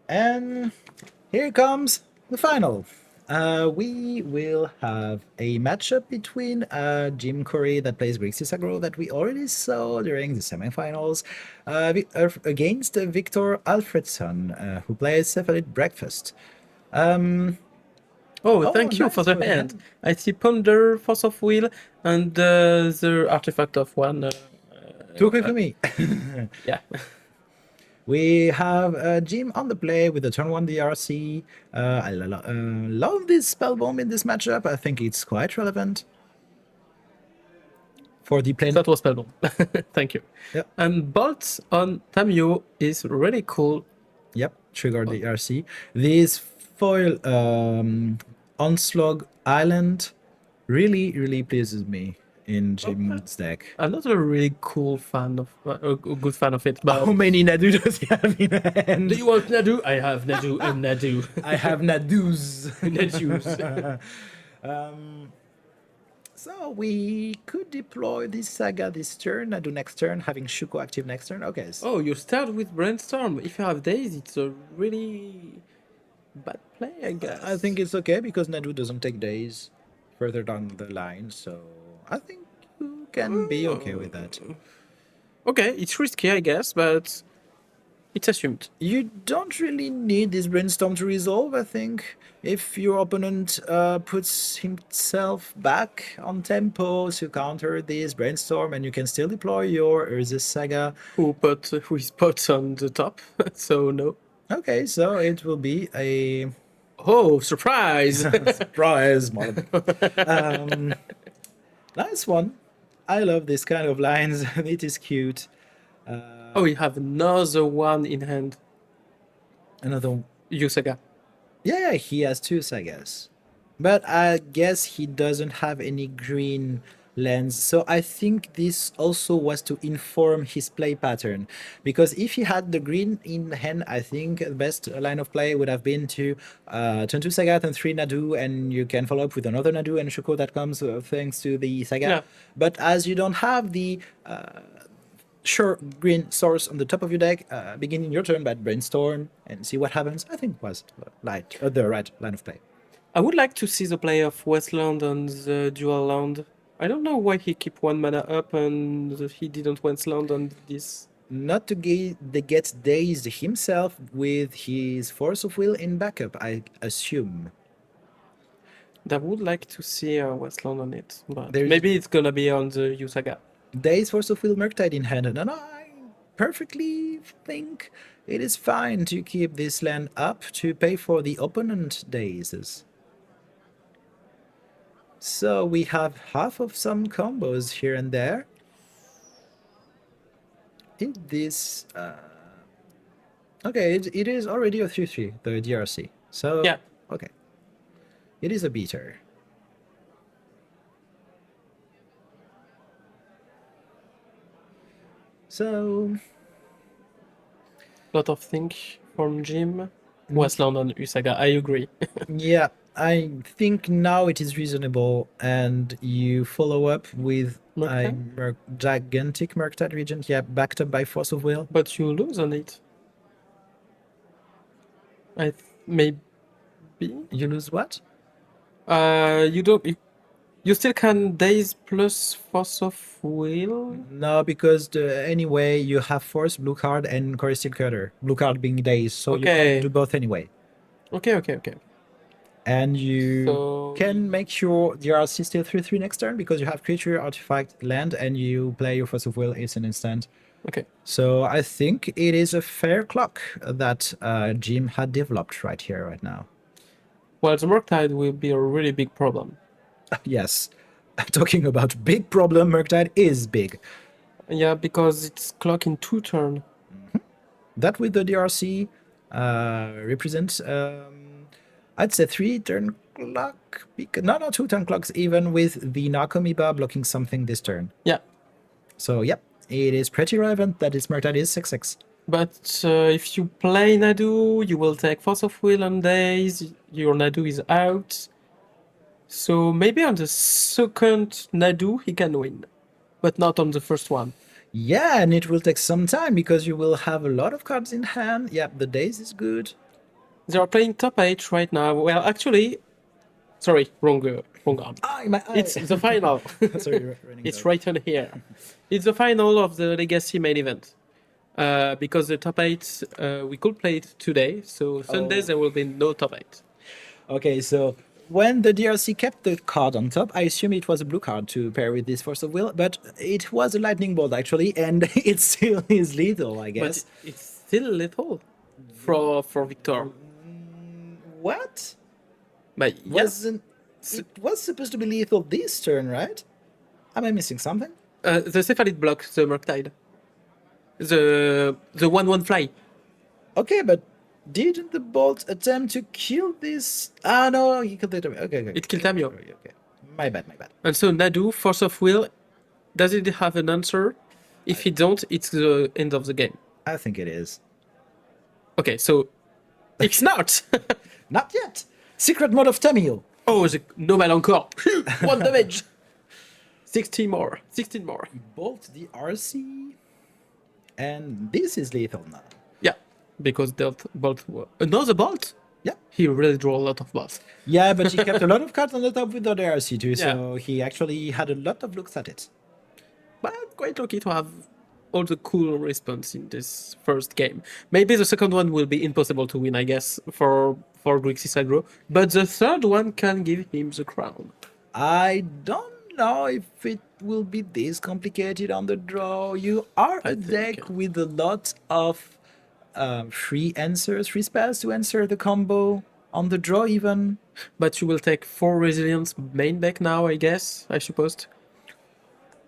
And here comes the final. We will have a matchup between Jim Khoury that plays Grixis Aggro that we already saw during the semifinals against Viktor Alfredsson, who plays Cephalid Breakfast. Um, Oh, oh, thank you for nice the for the hand. hand. I see Ponder, Force of Will, and the artifact of one. Too quick for me. Yeah. We have Jim on the play with the turn 1 DRC. I love this spell bomb in this matchup. I think it's quite relevant for the play. That was spellbound. Thank you. Yep, And Bolt on Tamio is really cool. yep, trigger DRC. This foil Onslaught Island really pleases me in Jim's deck. I'm not a really cool fan of, a good fan of it, but How many Nadu does he have in hand? do you want Nadu? I have Nadu and Nadu. I have Nadus. Nadus. So we could deploy this saga this turn, Nadu next turn, having Shuko active next turn. Okay. Oh, you start with Brainstorm. If you have Days, it's a really bad play, I guess. I think it's okay because Nadu doesn't take days further down the line, so I think you can be okay with that. Okay, it's risky, I guess, but it's assumed. You don't really need this brainstorm to resolve, I think. If your opponent puts himself back on tempo to counter this brainstorm, and you can still deploy your Urza Saga. Who is put on the top? So no. Okay, so it will be a Oh, surprise! surprise, nice one. I love this kind of lines. It is cute. Oh, we have another one in hand. Another. Yusaga. Yeah, he has two sagas. But I guess he doesn't have any green lands. So I think this also was to inform his play pattern. Because if he had the green in hand, I think the best line of play would have been to turn 2 Saga, turn 3 Nadu, and you can follow up with another Nadu and Shuko that comes thanks to the Saga. Yeah. But as you don't have the sure green source on the top of your deck, beginning your turn by brainstorm and see what happens, I think was the right line of play. I would like to see the play of Westland on the dual land. I don't know why he keep one mana up and he didn't Westland on this. Not to get dazed himself with his force of will in backup, I assume. I would like to see Westland on it, but There's- maybe it's gonna be on the Yusaga. Daze force of will Murktide in hand, and I perfectly think it is fine to keep this land up to pay for the opponent dazes. So we have half of some combos here and there. In this, okay, it is already a 3-3, the DRC. So Yeah. okay, it is a beater. So Lot of things from Jim. Westland on Usaga, I agree. yeah, I think now it is reasonable, and you follow up with a gigantic Murktide Regent, yeah, backed up by Force of Will. But you lose on it. Maybe. You lose what? You don't. You still can daze plus force of will. No, because anyway, you have Force, Blue card, and Core Steel Cutter. Blue card being dazed, so you can do both anyway. Okay. And you So can make sure DRC still 3-3 next turn because you have creature, artifact, land, and you play your Force of Will. It's an instant. Okay. So I think it is a fair clock that Jim had developed right here, right now. Well, the Murktide will be a really big problem. Yes. Talking about big problem, Murktide is big. Yeah, because it's clock in 2 turn. That with the DRC represents, I'd say 3 turn clock. No, 2 turn clocks, even with the Nakomiba blocking something this turn. Yeah. So, yep, it is pretty relevant that its Murktide is 6/6. But if you play Nadu, you will take Force of Will on days. Your Nadu is out. So maybe on the second Nadu he can win, but not on the first one. Yeah, and it will take some time because you will have a lot of cards in hand. Yeah, the days is good. They are playing top 8 right now. Well, actually, sorry, wrong arm. My eye. It's the final. Sorry, running It's dog. written here. It's the final of the Legacy main event. Because the top 8, we could play it today. So Sundays there will be no top 8. Okay, so when the DRC kept the card on top, I assume it was a blue card to pair with this Force of Will, but it was a lightning bolt actually, and it still is lethal, I But guess. it's still little for Viktor. What? But yeah, Wasn't it was supposed to be lethal this turn, right? Am I missing something? the Cephalid blocks the Murktide. The 1/1 fly. Okay, but didn't the bolt attempt to kill this? Ah, no, he killed it. Okay. It killed Tamio. Okay. My bad. And so Nadu, Force of Will, does it have an answer? If it don't, it's the end of the game. I think it is. Okay, so it's not. Not yet. Secret mode of Tamio. Oh, the normal encore. 1 damage. 16 more. Bolt the RC. And this is lethal now. Yeah, because that bolt. Another bolt? Yeah. He really drew a lot of bolts. Yeah, but he kept a lot of cards on the top with the RC too, so Yeah. he actually had a lot of looks at it. But quite lucky to have all the cool response in this first game. Maybe the second one will be impossible to win, I guess, for Grixis Aggro. But the third one can give him the crown. I don't know if it will be this complicated on the draw. You are I a think, deck with a lot of free spells to answer the combo on the draw even. But you will take 4 resilience main deck now, I guess, I suppose.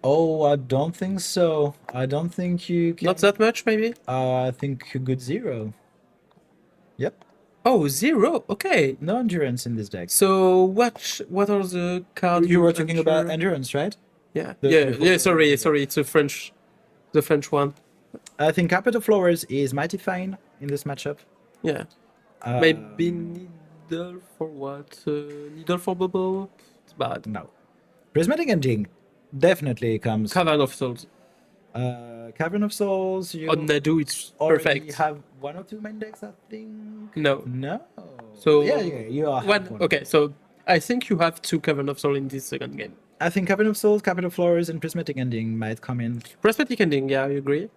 Oh, I don't think so. I don't think you can. Not that much, maybe? I think a good 0. Yep. Oh, 0. Okay. No endurance in this deck. So what are the cards You were talking enter? about endurance, right? Yeah. The- Yeah. Sorry. It's the French one. I think Carpet of Flowers is mighty fine in this matchup. Yeah. Maybe needle for what? Needle for bubble. It's bad. No. Prismatic Ending definitely comes. Cavern of Souls. Cavern of Souls, you On Nadu, it's already perfect. have 1 or 2 main decks, I think. No. No. So yeah, you are. one. Okay, so I think you have 2 Cavern of Souls in this second game. I think Cavern of Souls, Carpet of Flowers, and Prismatic Ending might come in. Prosthetic ending, yeah, I agree.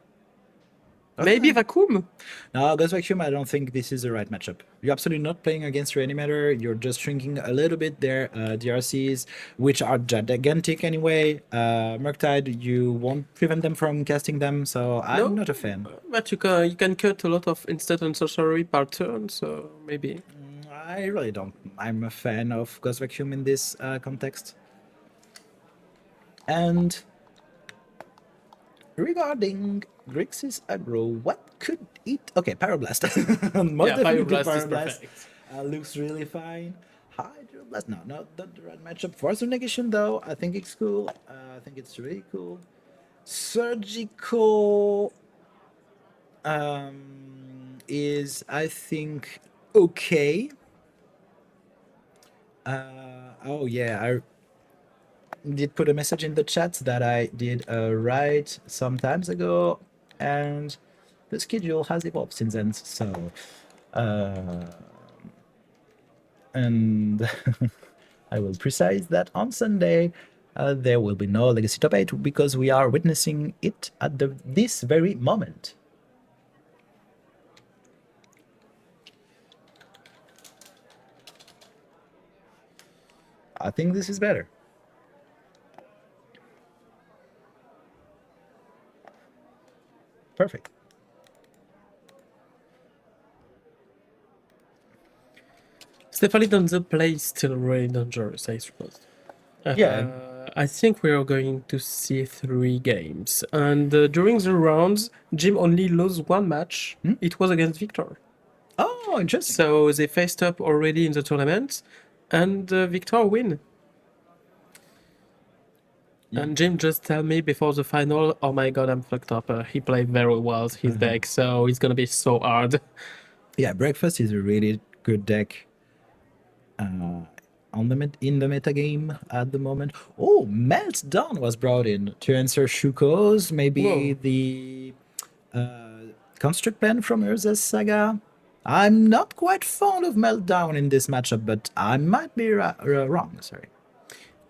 Okay. Maybe Vacuum. No, Ghost Vacuum, I don't think this is the right matchup. You're absolutely not playing against Reanimator. You're just shrinking a little bit their DRCs, which are gigantic anyway. Murktide, you won't prevent them from casting them, so I'm No. not a fan. But you can cut a lot of instant and sorcery per turn, so maybe. I really don't. I'm a fan of Ghost Vacuum in this context. And regarding Grixis Aggro, what could it... Okay, Pyroblast. Most Yeah, definitely Pyroblast is perfect. looks really fine. Hydroblast, no, not the right matchup. Force of Negation, though, I think it's cool. I think it's really cool. Surgical is, I think, okay. Oh, yeah, I did put a message in the chat that I did write some times ago, and the schedule has evolved since then. So, and I will precise that on Sunday there will be no Legacy Top 8 because we are witnessing it at this very moment. I think this is better. Perfect. Cephalid on the play is still really dangerous, I suppose. Yeah. I think we are going to see 3 games. And during the rounds, Jim only lost 1 match. It was against Viktor. Oh, interesting. So they faced up already in the tournament, and Viktor win. And Jim just tell me before the final, oh my god, I'm fucked up. He played very well his deck, so it's gonna be so hard. Yeah, Breakfast is a really good deck in the meta game at the moment. Oh, Meltdown was brought in to answer Shuko's, maybe Whoa. the Construct Plan from Urza's Saga. I'm not quite fond of Meltdown in this matchup, but I might be wrong. Sorry.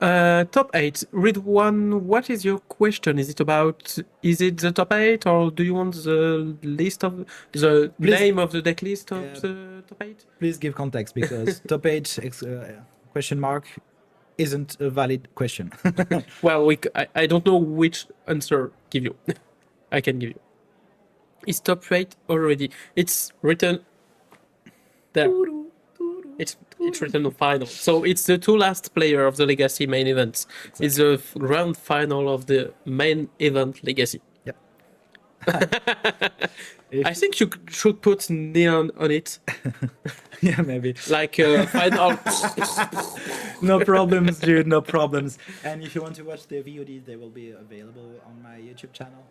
Top 8. Read one. What is your question? Is it the top 8 or do you want the list of the Please- name of the deck list of Yeah. the top 8? Please give context because top 8 question mark isn't a valid question. Well, I don't know which answer give you. I can give you. It's top 8 already. It's written there. It's written on final. So it's the two last player of the Legacy main event. Exactly. It's the grand final of the main event Legacy. Yep. I think you should put neon on it, Yeah, maybe. like final. No problems, dude. No problems. And if you want to watch the VOD, they will be available on my YouTube channel.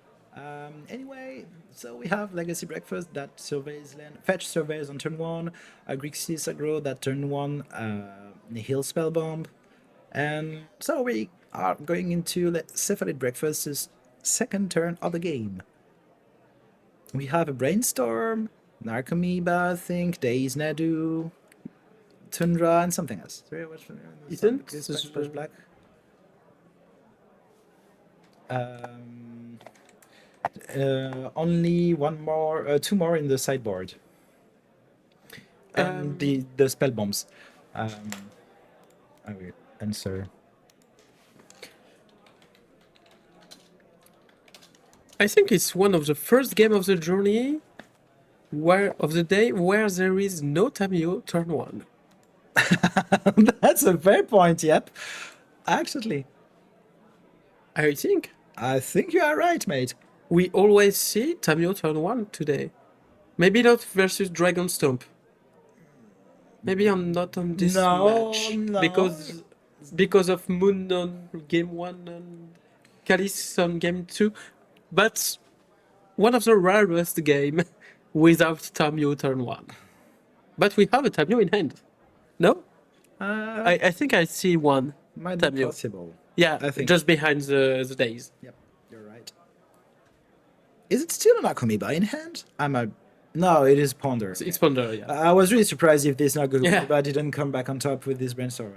Anyway, so we have Legacy Breakfast that surveys land, fetch surveys on turn 1, a Grixis Aggro that turn 1, Nihil Spellbomb, and so we are going into Cephalid Breakfast's second turn of the game. We have a Brainstorm, Narcomoeba, I think, Daze Nadu, Tundra, and something else. Isn't Splash Black? Only two more in the sideboard. And the spell bombs. I will answer. I think it's one of the first game of the journey where there is no Tamio turn 1. That's a fair point, yep. Actually, I think I think you are right, mate. we always see Tamio turn 1 today. Maybe not versus Dragon Stomp. Maybe I'm not on this match. No. Because of Moon on game 1 and Calice on game 2. But one of the rarest game without Tamio turn 1. But we have a Tamio in hand. No? I think I see one. Might be Tamio. possible. Yeah, I think. just behind the days. Yep, you're right. Is it still an Narcomoeba in hand? No, it is Ponder. It's Ponder, yeah. I was really surprised if this Narcomoeba Yeah. didn't come back on top with this Brainstorm.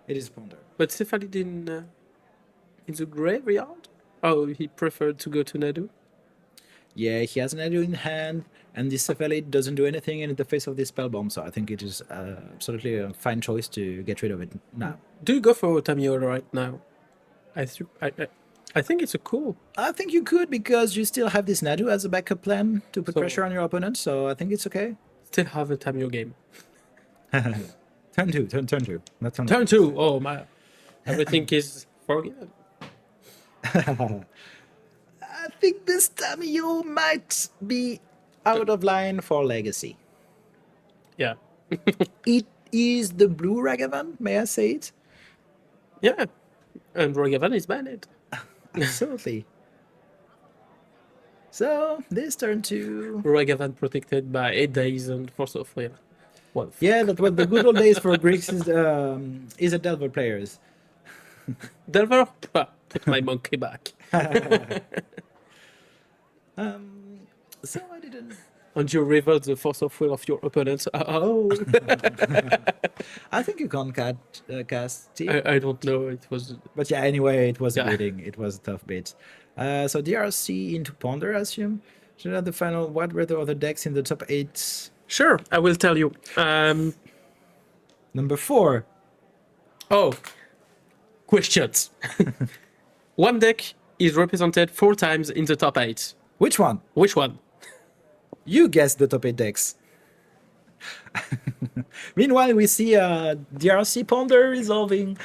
It is Ponder. But Cephalid in the graveyard? Oh, he preferred to go to Nadu? Yeah, he has an Nadu in hand, and this Cephalid doesn't do anything in the face of this spell bomb, so I think it is absolutely a fine choice to get rid of it now. Do you go for Tamio right now? I think it's a cool. I think you could because you still have this Nadu as a backup plan to put So- pressure on your opponent, so I think it's okay. Still have a Tamio game. Turn two. Not turn Turn 2! Oh my. Everything is forgiven. I think this time you might be out of line for Legacy. Yeah. It is the blue Ragavan, may I say it? Yeah. And Rogavan is banned. Absolutely. So, this turn 2. Rogavan protected by 8 days and Force of Will. What? Yeah, that was the good old days for Grixis is a Delver players. Delver? Put my monkey back. So I didn't. And you reveal the Force of Will of your opponent. Oh. I think you can't cast it. I don't know. It was. But yeah, anyway, it was a Yeah. reading. It was a tough bit. So DRC into Ponder, I assume. So now the final. What were the other decks in the top 8? Sure, I will tell you. Number 4. Oh, questions. One deck is represented 4 times in the top 8. Which one? Which one? You guessed the top 8 decks. Meanwhile, we see DRC Ponder resolving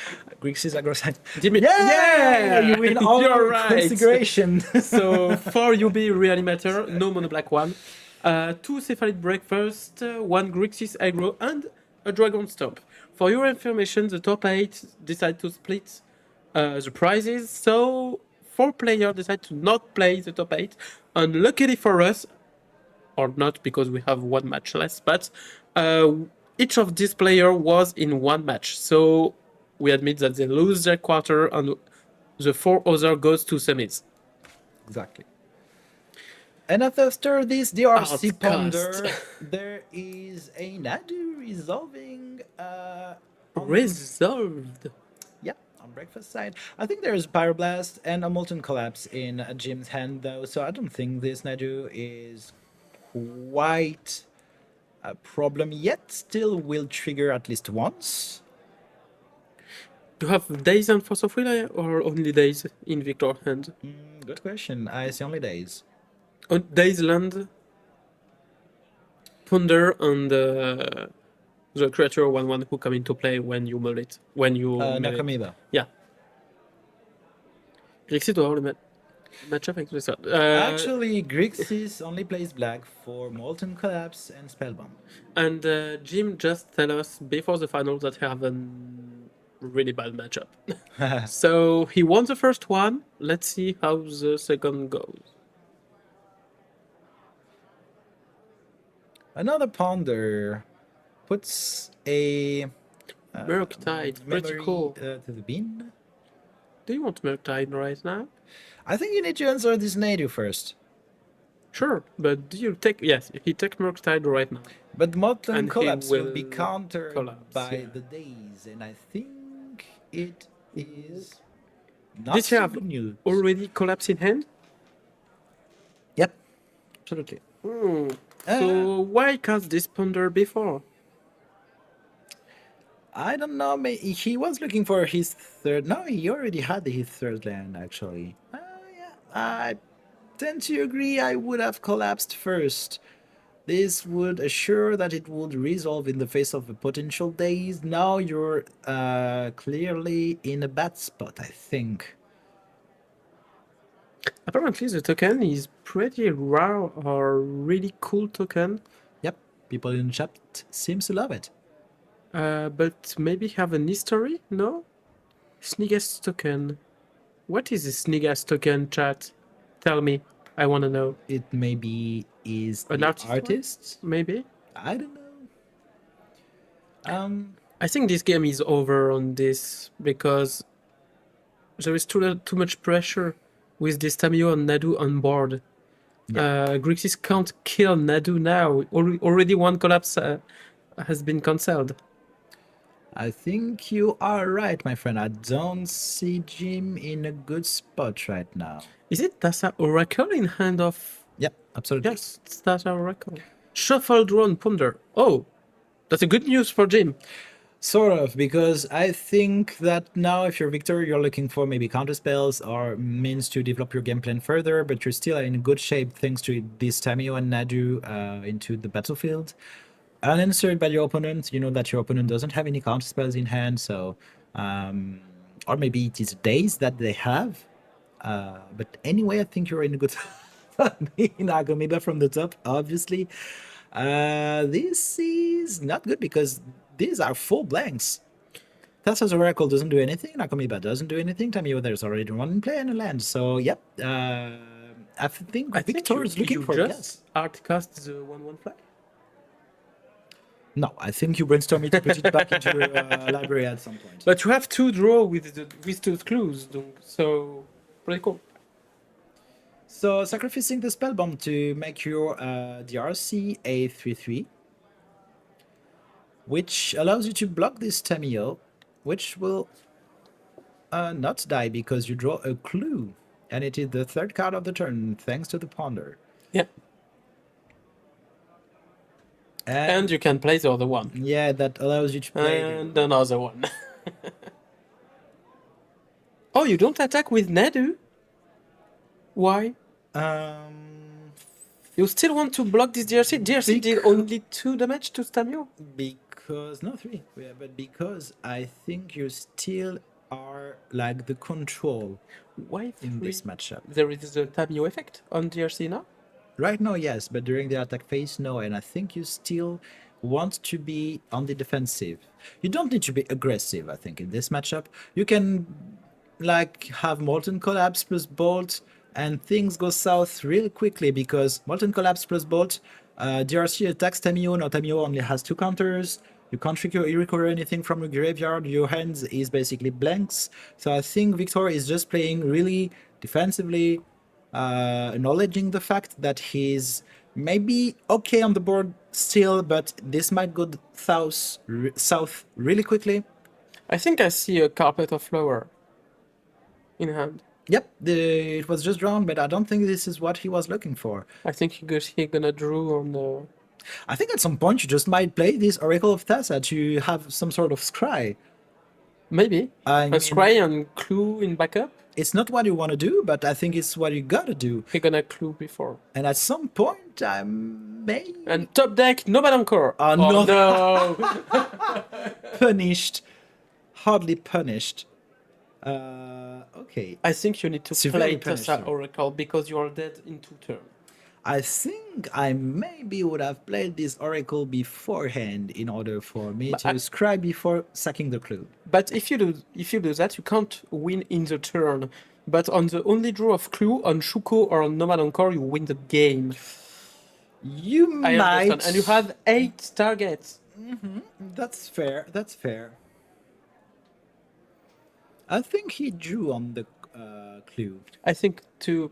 Grixis Aggro side. Yeah! You win all You're right. configuration. So 4 UB Reanimator, no mono black one. 2 Cephalid Breakfast, 1 Grixis Aggro, and a Dragon Stomp. For your information, the top 8 decide to split the prizes, so 4 players decide to not play the top 8. And luckily for us, or not because we have 1 match less, but each of these players was in 1 match. So we admit that they lose their quarter and the 4 other goes to semis. Exactly. And after this DRC Outcast. Ponder, there is a Nadu resolving on Resolved. yeah, on breakfast side. I think there is Pyroblast and a Molten Collapse in Jim's hand though, so I don't think this Nadu is quite a problem yet. Still will trigger at least once. Do you have days and Force of Will or only days in Viktor hand? Good question. I see only days. On days land Ponder and the creature 1/1 who come into play when you mill it. When you mill it. Nakamiba. Yeah. Grixis doit avoir le match-up avec tout ça. Actually, Grixis only plays black for Molten Collapse and Spellbomb. And Jim just tell us before the final that he have a really bad matchup. So he won the first one. Let's see how the second goes. Another Ponder puts a Murktide, pretty memory cool. to the bin. Do you want Murktide right now? I think you need to answer this Nadu first. Sure, but do you take... Yes, he take Murktide right now. But Molten And he Collapse will be will countered collapse, by yeah. the days, and I think it is not Did you so have good news. already Collapse in hand? Yep. Absolutely. So why cast this Ponder before? I don't know. He was looking for his third. No, he already had his third land, actually. Yeah, I tend to agree. I would have collapsed first. This would assure that it would resolve in the face of a potential daze. Now you're clearly in a bad spot, I think. Apparently the token is pretty rare or really cool token. Yep, people in the chat seems to love it. But maybe have an history? No? Sneagas token. What is a Sneagas token, chat? Tell me. I want to know. It maybe is An the artist one? artist. Maybe? I don't know. I think this game is over on this because there is too much pressure with this Tamio and Nadu on board. Grixis can't kill Nadu now. Already one collapse has been cancelled. I think you are right, my friend. I don't see Jim in a good spot right now. Is it Tassa Oracle in hand of... Yep, absolutely. Yes, it's Tassa Oracle. Shuffle Drone Ponder. Oh, that's a good news for Jim. Sort of, because I think that now if you're Viktor, you're looking for maybe counter spells or means to develop your game plan further, but you're still in good shape thanks to this Tamio and Nadu into the battlefield. Unanswered by your opponent, you know that your opponent doesn't have any counter spells in hand, so or maybe it is days that they have. But anyway, I think you're in a good in Agamiba from the top, obviously. This is not good because these are full blanks. Tassa's Oracle doesn't do anything, Agamiba doesn't do anything, Tamio there's already one in play and a land, so yep. I think Viktor is looking for a guess. Artcast the 1/1 flag? No, I think you brainstorm it to put it back into your library at some point. But you have 2 draw with two clues, so pretty cool. So sacrificing the spellbomb to make your DRC a 3/3, which allows you to block this Tamio, which will not die because you draw a clue, and it is the third card of the turn thanks to the Ponder. Yeah. And you can play the other one. Yeah, that allows you to play. And another one. Oh, you don't attack with Nadu? Why? You still want to block this DRC? DRC did only 2 damage to Stamio? Because, no, 3. Yeah, but because I think you still are like the control Why in this matchup. There is a Tamio effect on DRC now? Right now, yes, but during the attack phase, no. And I think you still want to be on the defensive. You don't need to be aggressive, I think, in this matchup. You can, like, have Molten Collapse plus Bolt, and things go south really quickly because Molten Collapse plus Bolt, DRC attacks Tamio. Now Tamio only has 2 counters. You can't recover anything from your graveyard. Your hands is basically blanks. So I think Viktor is just playing really defensively, acknowledging the fact that he's maybe okay on the board still, but this might go south really quickly. I think I see a carpet of flower in hand. Yep, it was just drawn, but I don't think this is what he was looking for. I think he gonna draw on the. I think at some point you just might play this Oracle of Tessa to have some sort of scry. Maybe I a mean, scry and clue in backup. it's not what you want to do, but I think it's what you gotta do. He gonna clue before. And at some point, I may And top deck, no encore. Oh, Oh no. no! punished, hardly punished. Okay. I think you need to Severely play punished, Tessa though. Oracle because you are dead in 2 turns. I think I maybe would have played this Oracle beforehand in order for me to scry before sacking the clue. But if you do that, you can't win in the turn. But on the only draw of clue on Shuko or on Nomad Encore, you win the game. You I might. understand, and you have 8 targets. That's fair. That's fair. I think he drew on the clue. I think two.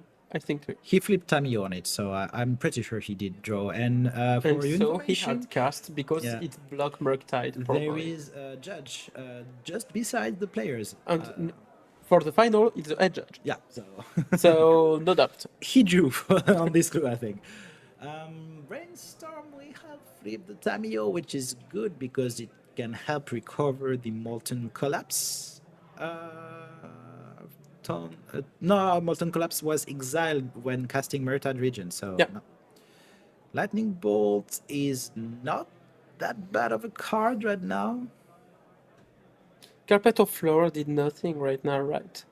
He flipped Tamio on it, so I'm pretty sure he did draw. And for And your so he information, had cast because Yeah. it blocked Murktide. there probably. is a judge just beside the players. And for the final, it's the head judge. Yeah, so So no doubt. he drew on this clue, I think. Brainstorm, we have flipped the Tamio, which is good because it can help recover the Molten Collapse. No, Molten Collapse was exiled when casting Murtad Region, so Yeah. no. Lightning Bolt is not that bad of a card right now. Carpet of Floor did nothing right now, right?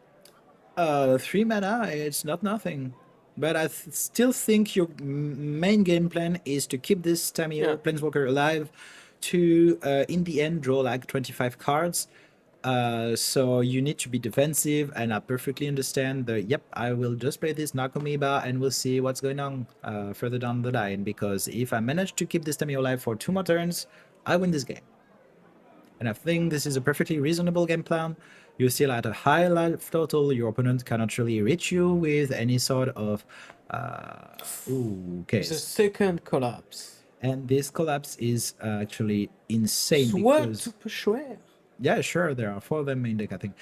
3 mana, it's not nothing. But I still think your main game plan is to keep this Tamio Yeah. Planeswalker alive to, in the end, draw like 25 cards. So you need to be defensive, and I perfectly understand yep, I will just play this Nakomiba and we'll see what's going on further down the line, because if I manage to keep this Tamio alive for 2 more turns, I win this game. And I think this is a perfectly reasonable game plan. You're still at a high life total. Your opponent cannot really reach you with any sort of okay. The second collapse. And this collapse is actually insane Soit because tu peux choisir. yeah, sure, there are 4 of them in deck, I think.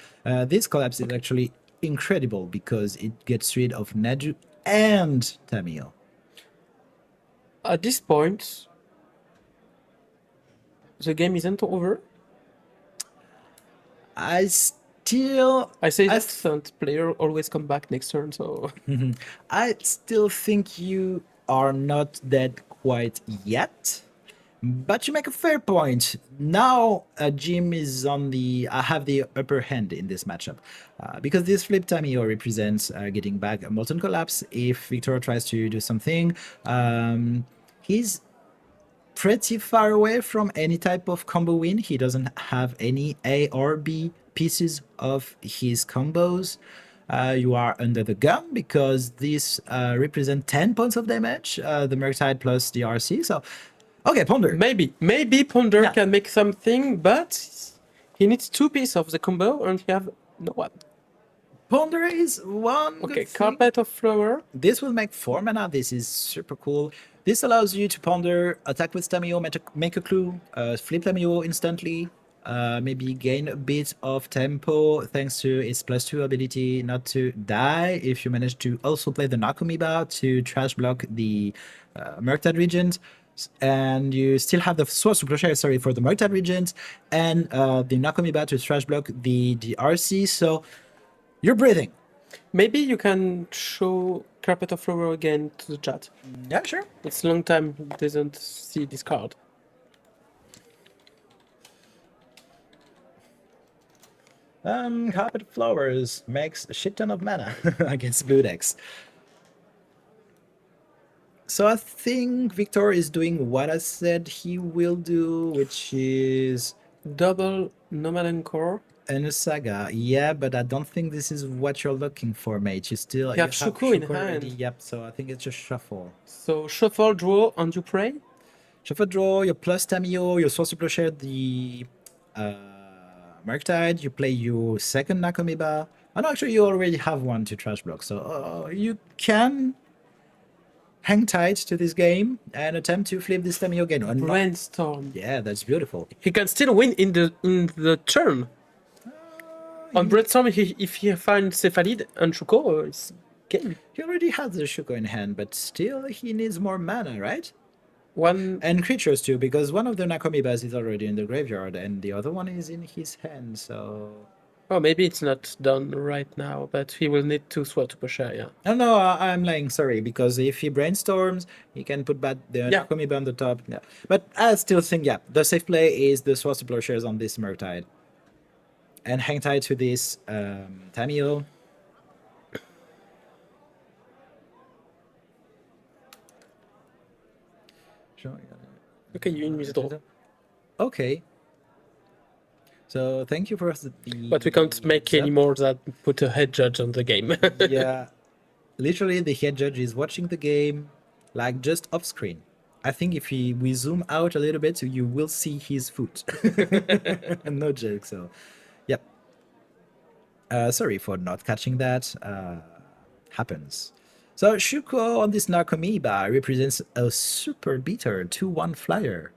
This collapse is actually incredible because it gets rid of Naju and Tamio. At this point, the game isn't over. I still I say that stunt player always come back next turn, so I still think you are not dead quite yet, but you make a fair point. Now Jim is on the I have the upper hand in this matchup because this flip Tamio represents getting back a Molten Collapse if Viktor tries to do something. He's pretty far away from any type of combo win. He doesn't have any A or B pieces of his combos. You are under the gun because these represent 10 points of damage, the Murktide plus the RC. So, okay, Ponder. maybe Ponder Yeah. can make something, but he needs 2 pieces of the combo and he have no one. Ponder is one. Okay, good thing. Carpet of Flower. This will make 4 mana. This is super cool. This allows you to ponder, attack with Tamio, make a clue, flip Tamio instantly, maybe gain a bit of tempo thanks to its +2 ability not to die if you manage to also play the Nakomiba to trash block the Murktide Regent. And you still have the Source of Crochet, sorry, for the Murktide Regent, and the Nakomiba to trash block the RC. So you're breathing. Maybe you can show Carpet of Flower again to the chat. Yeah, sure. It's a long time he doesn't see this card. Carpet of Flowers makes a shit ton of mana against blue decks. So I think Viktor is doing what I said he will do, which is Double Nomad Encore. and a saga. Yeah, but I don't think this is what you're looking for, mate. You still You have Shuko in already. hand. Yep, so I think it's just shuffle. So shuffle, draw, and you pray. Shuffle draw, your plus Tamio, your Source of Crochet, the Murktide, you play your second Nakomiba, And actually, you already have one to trash block, so you can hang tight to this game and attempt to flip this Tamio again. Or not. Brainstorm. Yeah, that's beautiful. He can still win in the turn. On Brainstorm, if he finds Cephalid and Shuko, it's game. He already has the Shuko in hand, but still he needs more mana, right? One And creatures too, because one of the Nakomibas is already in the graveyard and the other one is in his hand, so... Oh, maybe it's not done right now, but he will need to swap to Pasha, yeah. Oh no, I'm lying, sorry, because if he brainstorms, he can put back the Nakomiba on the top. Yeah. But I still think, yeah, the safe play is the Swords to Plowshares on this Murktide. And hang tight to this Tamio. Okay, you in draw. Okay. So thank you for the... But we can't make any more than put a head judge on the game. Yeah. Literally, the head judge is watching the game, like, just off screen. I think if we zoom out a little bit, you will see his foot. No joke, so... Yep. Sorry for not catching that. Happens. So Shuko on this Narcomoeba represents a super beater 2-1 flyer.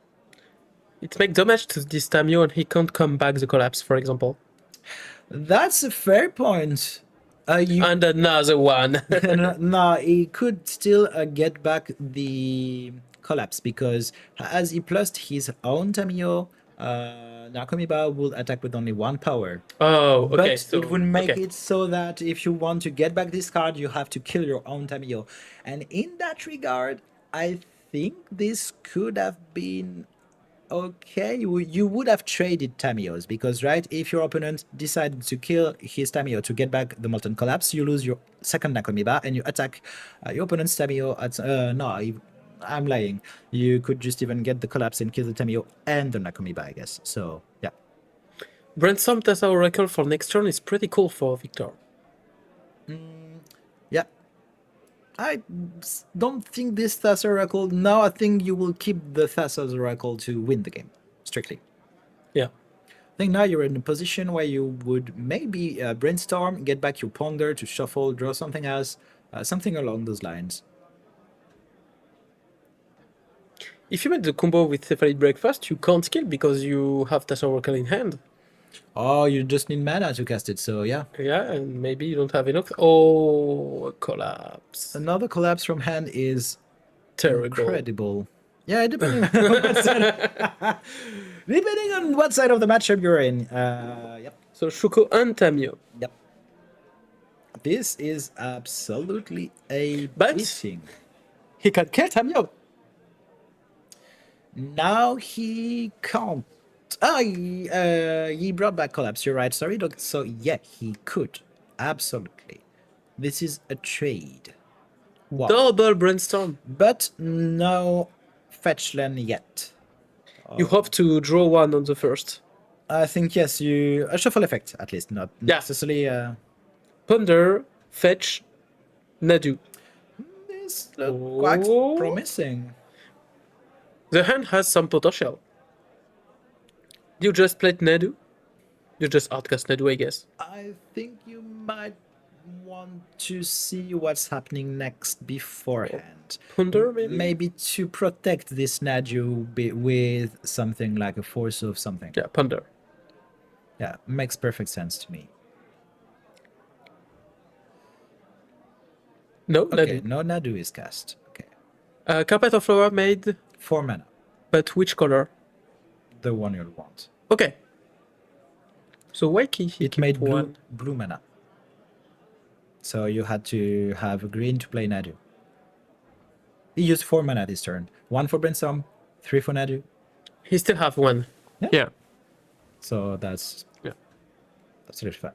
It makes damage to this Tamio and he can't come back the collapse, for example. That's a fair point. And another one. No, he could still get back the collapse because as he plused his own Tamio, Nakomiba will attack with only 1 power. Oh, okay. But So, it would make it so that if you want to get back this card, you have to kill your own Tamio. And in that regard, I think this could have been okay. You would have traded Tamios because, right, if your opponent decided to kill his Tamio to get back the Molten Collapse, you lose your second Nakomiba and you attack your opponent's Tamio at... I'm lying. You could just even get the Collapse and kill the Tamio and the Nakomiba, I guess. So, yeah. Brainstorm Tessa Oracle for next turn is pretty cool for Viktor. Yeah. I don't think this Thassa's Oracle... No, I think you will keep the Thassa's Oracle to win the game, strictly. Yeah. I think now you're in a position where you would maybe brainstorm, get back your Ponder to shuffle, draw something else, something along those lines. If you make the combo with Cephalid Breakfast, you can't kill because you have Tessa Oracle in hand. Oh, you just need mana to cast it, so yeah. Yeah, and maybe you don't have enough. Oh, a collapse. Another collapse from hand is Terrible. Incredible. Yeah, depending on what side, depending on what side of the matchup you're in. Yep. So Shuko and Tamio. Yep. This is absolutely a But beating. he can kill Tamio. Now he can't. Ah, he brought back collapse. You're right. Sorry, Doc. So yeah, he could. Absolutely. This is a trade. Wow. Double Brainstorm. But no fetch land yet. You hope to draw one on the first. I think yes, a shuffle effect at least, not necessarily. Ponder, fetch, Nadu. This looks quite promising. The hand has some potential. You just played Nadu? You just outcast Nadu, I guess. I think you might want to see what's happening next beforehand. Ponder, maybe? Maybe to protect this Nadu with something like a force of something. Yeah, Ponder. Yeah, makes perfect sense to me. No, okay, Nadu. No Nadu is cast. Okay. Carpet of Flower made 4 mana. But which color? The one you'll want. Okay. So why he it made blue mana. So you had to have green to play Nadu. He used 4 mana this turn. 1 for Brainstorm, 3 for Nadu. He still have 1. Yeah. So that's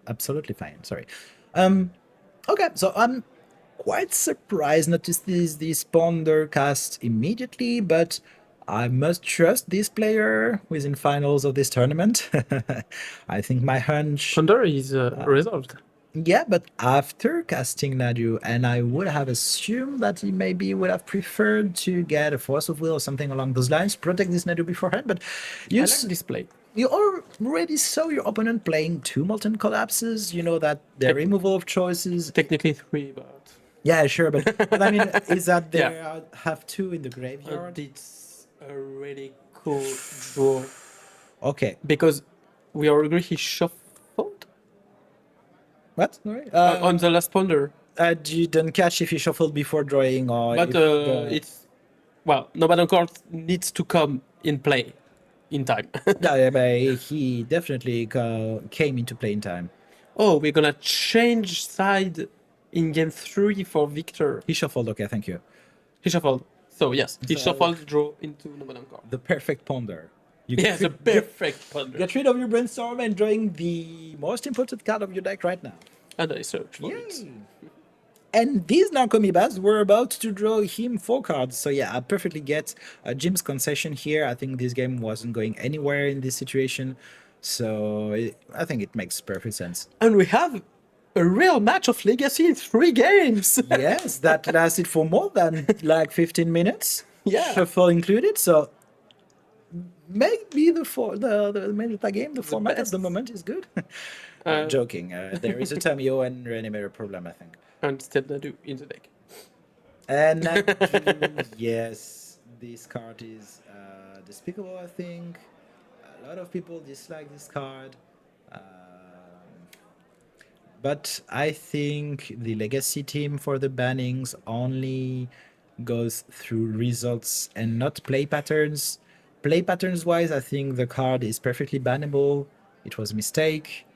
absolutely fine. Sorry. Okay, so I'm quite surprised not to see this Ponder cast immediately, but I must trust this player who is in finals of this tournament. I think my hunch... Ponder is resolved. Yeah, but after casting Nadu, and I would have assumed that he maybe would have preferred to get a Force of Will or something along those lines, protect this Nadu beforehand, but I like this play. You already saw your opponent playing 2 Molten Collapses. You know that the Tec- removal of choices. Technically 3, but Yeah, sure, but I mean, is that they yeah. have 2 in the And graveyard? it's a really cool draw Okay. because we all agree he shuffled What? Sorry? on the last ponder. You didn't catch if you shuffled before drawing or But if the. it's well, no matter card needs to come in play in time. Yeah, but he definitely came into play in time. Oh, we're gonna change side in game 3 for Viktor. He shuffled. Okay, thank you. He shuffled. So yes, he So- shuffled, draw into no matter card. The perfect ponder. You Yeah, the perfect ponder. Get rid of your brainstorm and drawing the most important card of your deck right now. And I search for it. Yay! And these Narcomoebas were about to draw him 4 cards. So yeah, I perfectly get Jim's concession here. I think this game wasn't going anywhere in this situation. So I think it makes perfect sense. And we have a real match of Legacy in 3 games. Yes, that lasted for more than like 15 minutes. Yeah. Shuffle included. So maybe the meta game, the format at the best. moment is good. Uh, Joking. There is a Tamio and Reanimator problem, I think. and still Nadu in the deck. And Nadu, yes, this card is despicable, I think. A lot of people dislike this card. But I think the legacy team for the bannings only goes through results and not play patterns. Play patterns wise, I think the card is perfectly bannable. It was a mistake.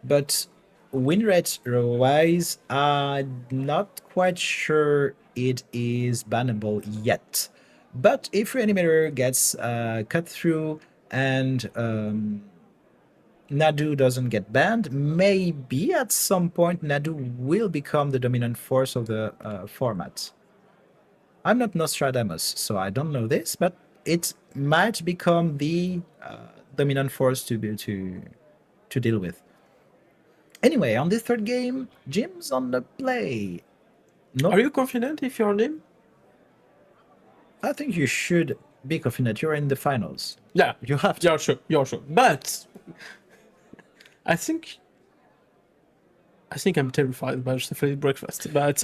But win rate wise, I'm not quite sure it is bannable yet. But if Reanimator gets cut through and Nadu doesn't get banned, maybe at some point Nadu will become the dominant force of the format. I'm not Nostradamus, so I don't know this, but it might become the dominant force to deal with. Anyway, on the third game, Jim's on the play. No, Are you confident if you're him? I think you should be confident. You're in the finals. Yeah. You have to. You're sure. You're sure. But I think I'm terrified by Cephalid breakfast. But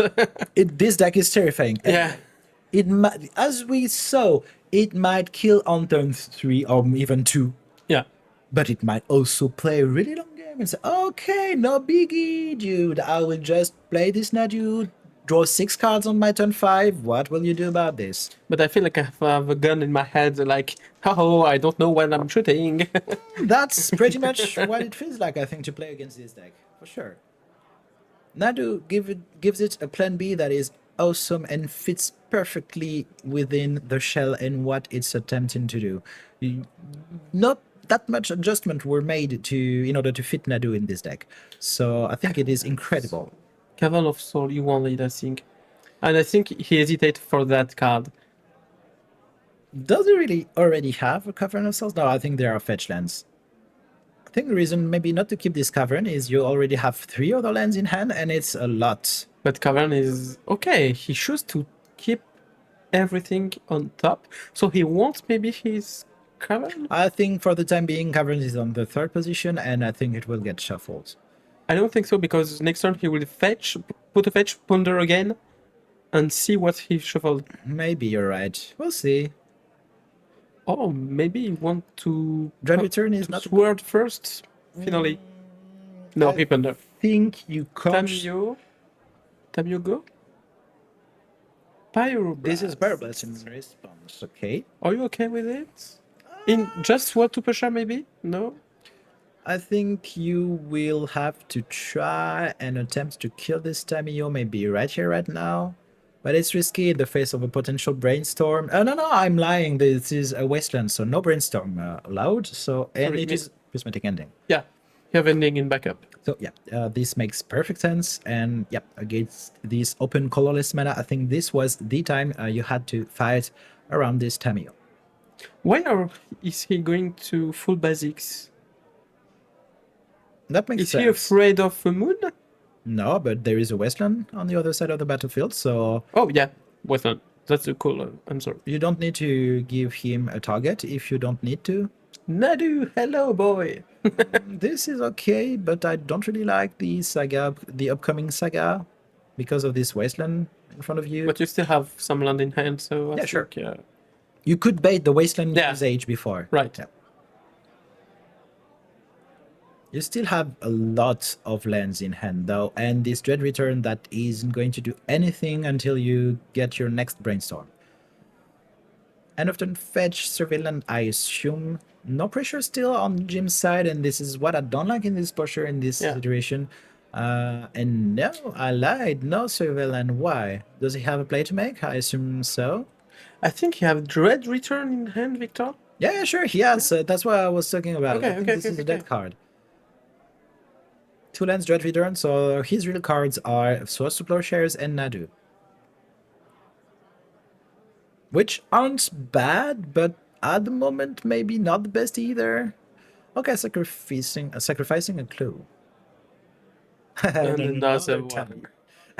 This deck is terrifying. yeah. It might, as we saw, it might kill on turn 3 or even 2, Yeah. but it might also play a really long game and say, okay, no biggie, dude. I will just play this Nadu, draw 6 cards on my turn 5. What will you do about this? But I feel like I have a gun in my head, like, oh, I don't know when I'm shooting. That's pretty much what it feels like, I think, to play against this deck, for sure. Nadu gives it a plan B that is awesome and fits perfectly within the shell and what it's attempting to do. Not that much adjustment were made in order to fit Nadu in this deck. So I think it is incredible. Cavern of Soul, you won it, I think. And I think he hesitated for that card. Does he really already have a Cavern of Souls? No, I think there are fetch lands. I think the reason maybe not to keep this cavern is you already have 3 other lands in hand and it's a lot. But Cavern is okay. He chose to keep everything on top. So he wants maybe his Cavern? I think for the time being, Cavern is on the 3rd position and I think it will get shuffled. I don't think so because next turn he will fetch, put a fetch, ponder again, and see what he shuffled. Maybe you're right. We'll see. Oh, maybe you want to Dread Return is not. Sword first, finally. No, I he ponder. think you can't. Tamio go? Pyroblast. This is Pyroblast in response. Okay. Are you okay with it? In just what to pressure maybe? No? I think you will have to try and attempt to kill this Tamio maybe right here, right now. But it's risky in the face of a potential brainstorm. Oh, no, I'm lying. This is a wasteland, so no brainstorm allowed. So, and Sorry, it is prismatic ending. Yeah. You have ending in backup. So yeah, this makes perfect sense. And yeah, against this open colorless mana, I think this was the time you had to fight around this Tamio. Is he going to full basics? That makes Is sense. he afraid of a moon? No, but there is a wasteland on the other side of the battlefield, so Oh yeah, Westland. That's a cool answer. you don't need to give him a target if you don't need to. Nadu, hello boy. This is okay, but I don't really like the saga, the upcoming saga, because of this wasteland in front of you. But you still have some land in hand, so I Yeah, sure. think You could bait the wasteland yeah, usage before. right. Yeah. You still have a lot of lands in hand though, and this Dread Return that isn't going to do anything until you get your next brainstorm. And often fetch surveillance, I assume. No pressure still on Jim's side, and this is what I don't like in this posture in this Yeah. situation. And no, I lied. No surveillance. Why? Does he have a play to make? I assume so. I think you have Dread Return in hand, Victor. Yeah, sure, he has. That's what I was talking about. Okay, I think okay, this okay, is a okay. dead card. Two lands, Dread Return, so his real cards are Source to Plowshares and Nadu. Which aren't bad, but at the moment maybe not the best either. Okay, sacrificing a clue. And another Tammy.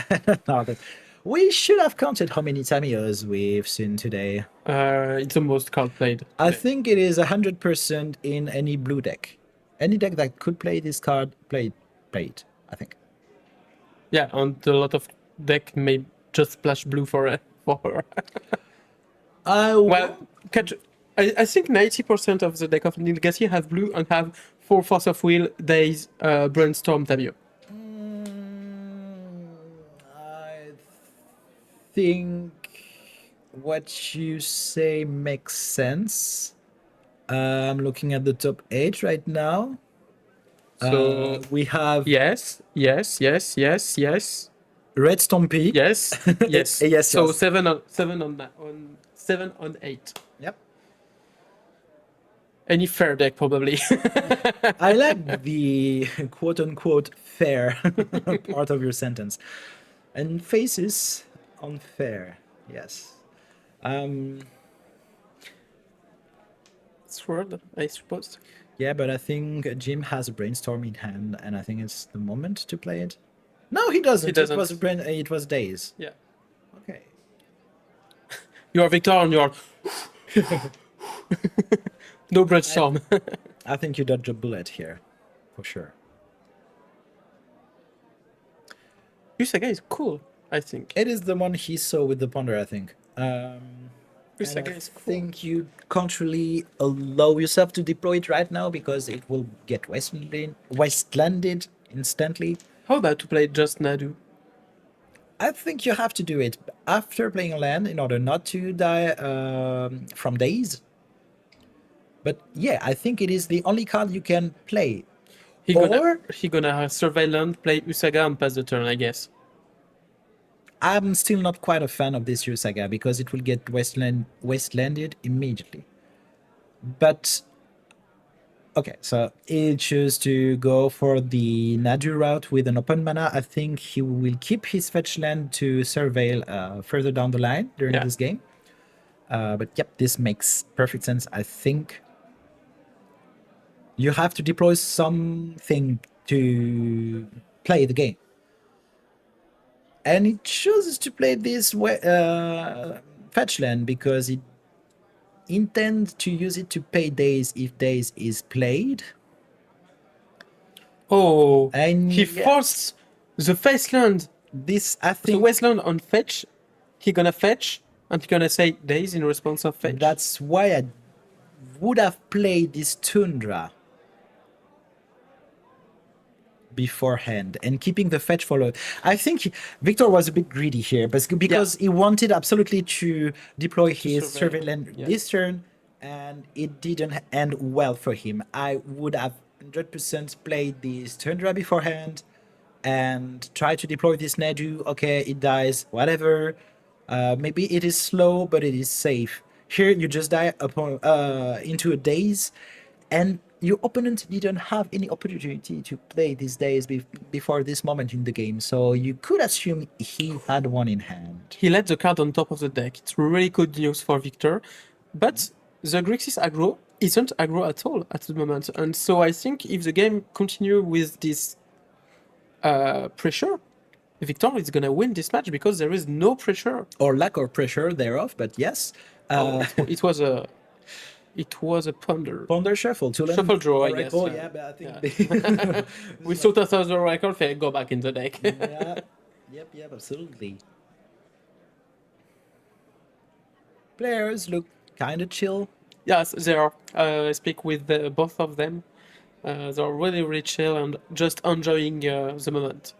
one. Another. We should have counted how many Tamios we've seen today. It's the most card played. I Today. think it is 100% in any blue deck. Any deck that could play this card, play it, I think. Yeah, and a lot of deck may just splash blue for her. Well, catch. I think 90% of the deck of Legacy have blue and have 4 Force of Will, Days, Brainstorm, Tabio. I think what you say makes sense. I'm looking at the top 8 right now. So We have yes, yes, yes, yes, yes, Red Stompy. yes, yes. Yes, So yes. 7 on 8. Yep. Any fair deck probably. I like the quote unquote fair part of your sentence. And faces unfair. Yes. It's word, I suppose. Yeah, but I think Jim has a brainstorm in hand, and I think it's the moment to play it. No, he doesn't. He doesn't. It was days. Yeah. Okay. You are Victor and you are no brainstorm. I think you dodged a bullet here, for sure. Yusaga is cool, I think. It is the one he saw with the ponder, I think. Yusaga I is cool. think you can't really allow yourself to deploy it right now because it will get wastelanded instantly. How about to play just Nadu? I think you have to do it after playing a land in order not to die from days. But yeah, I think it is the only card you can play. He gonna have surveillance, play Usaga and pass the turn, I guess. I'm still not quite a fan of this Saga because it will get wastelanded immediately. But okay, so he chose to go for the Nadu route with an open mana. I think he will keep his fetch land to surveil further down the line during this game. But yep, this makes perfect sense. I think you have to deploy something to play the game. And it chooses to play this fetch land because it intends to use it to pay days if days is played. Oh, And he yeah, forced the Faceland, this I the think Wasteland on fetch. He gonna fetch and he gonna say days in response of fetch. that's why I would have played this Tundra beforehand and keeping the fetch follow. I think Victor was a bit greedy here because he wanted absolutely to deploy his surveillance this turn, and it didn't end well for him. I would have 100% played this Tundra beforehand and try to deploy this Nedu. Okay, it dies, whatever. Maybe it is slow, but it is safe. Here, you just die upon into a daze, and your opponent didn't have any opportunity to play these days before this moment in the game, so you could assume he had one in hand. He let the card on top of the deck. It's really good news for Victor. But the Grixis aggro isn't aggro at all at the moment. And so I think if the game continue with this pressure, Victor is going to win this match because there is no pressure. Or lack of pressure thereof, but yes. It was a... It was a ponder. Ponder Shuffle to learn Shuffle draw, I guess. Oracle, yeah, but I think Yeah. We saw that as a record, okay, go back in the deck. yeah, yep, absolutely. Players look kind of chill. Yes, they are. I speak with both of them. They're really, really chill and just enjoying the moment.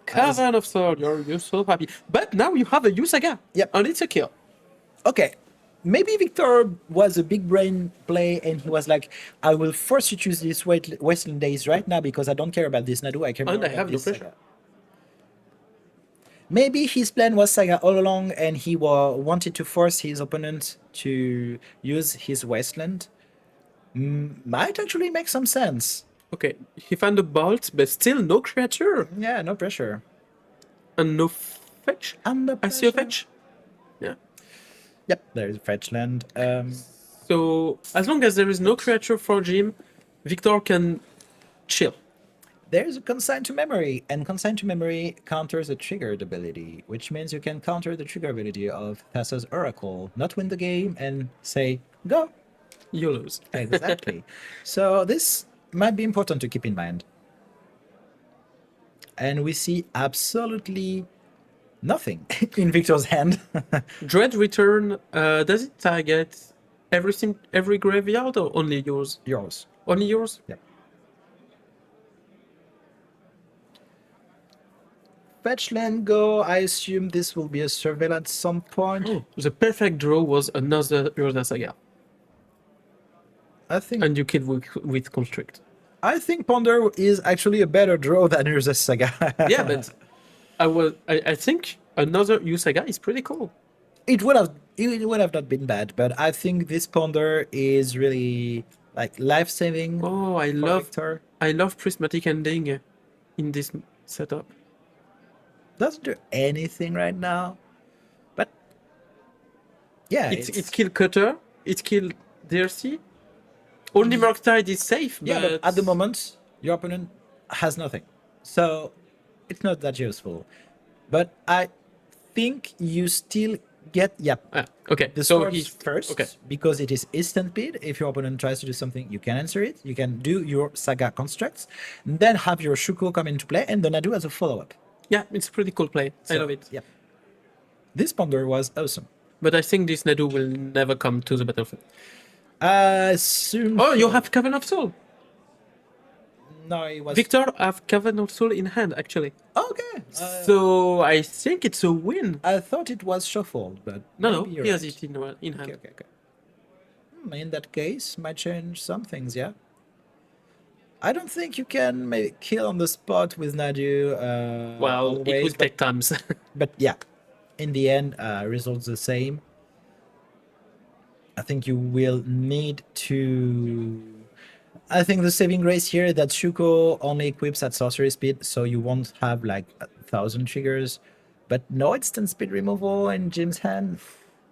Cavern of Sword, you're so happy. But now you have a Yusaga. Yep. And it's a kill. Okay, maybe Viktor was a big brain play and he was like, I will force you to choose this Westland Days right now because I don't care about this Nadu, I care more And I about have no this pressure. Saga. Maybe his plan was Saga all along and he wanted to force his opponent to use his Wasteland. Might actually make some sense. Okay, he found a bolt, but still no creature. Yeah, no pressure. And no fetch. Under I see a pressure. fetch. Yeah. Yep, there is fetch land. So as long as there is no creature for Jim, Viktor can chill. There's a consign to memory, and consign to memory counters a triggered ability, which means you can counter the trigger ability of Thassa's Oracle, not win the game, and say, go. You lose. Exactly. So this might be important to keep in mind. And we see absolutely nothing in Victor's hand. Dread Return, does it target every graveyard or only yours? Yours. Only yours? Yep. Fetch land go. I assume this will be a surveil at some point. The perfect draw was another Urza Saga. I think And you killed with Constrict. I think Ponder is actually a better draw than Urza Saga. Yeah, but I think another Yusaga is pretty cool. it would have not been bad, but I think this Ponder is really like life saving. Oh, Victor. I love Prismatic Ending in this setup. Doesn't do anything right now, but yeah, It killed Cutter, it killed DRC. Only Murktide is safe, yeah, but at the moment your opponent has nothing, so it's not that useful. But I think you still get okay. the So swords he's first, okay. because it is instant bid. If your opponent tries to do something, you can answer it. You can do your Saga constructs, and then have your Shuko come into play, and then I do as a follow-up. Yeah, it's a pretty cool play. I love it. Yeah. This Ponder was awesome. But I think this Nadu will never come to the battlefield. Soon. Oh, you have Cavern of Soul. No, it was Viktor have Cavern of Soul in hand, actually. okay. So I think it's a win. I thought it was shuffled, but No, maybe you're he has right. it in hand. Okay. In that case, might change some things. Yeah. I don't think you can maybe kill on the spot with Nadu. Well, always, it will take times. but yeah, in the end, results the same. I think you will need to. I think the saving grace here that Shuko only equips at sorcery speed, so you won't have like 1,000 triggers, but no instant speed removal in Jim's hand.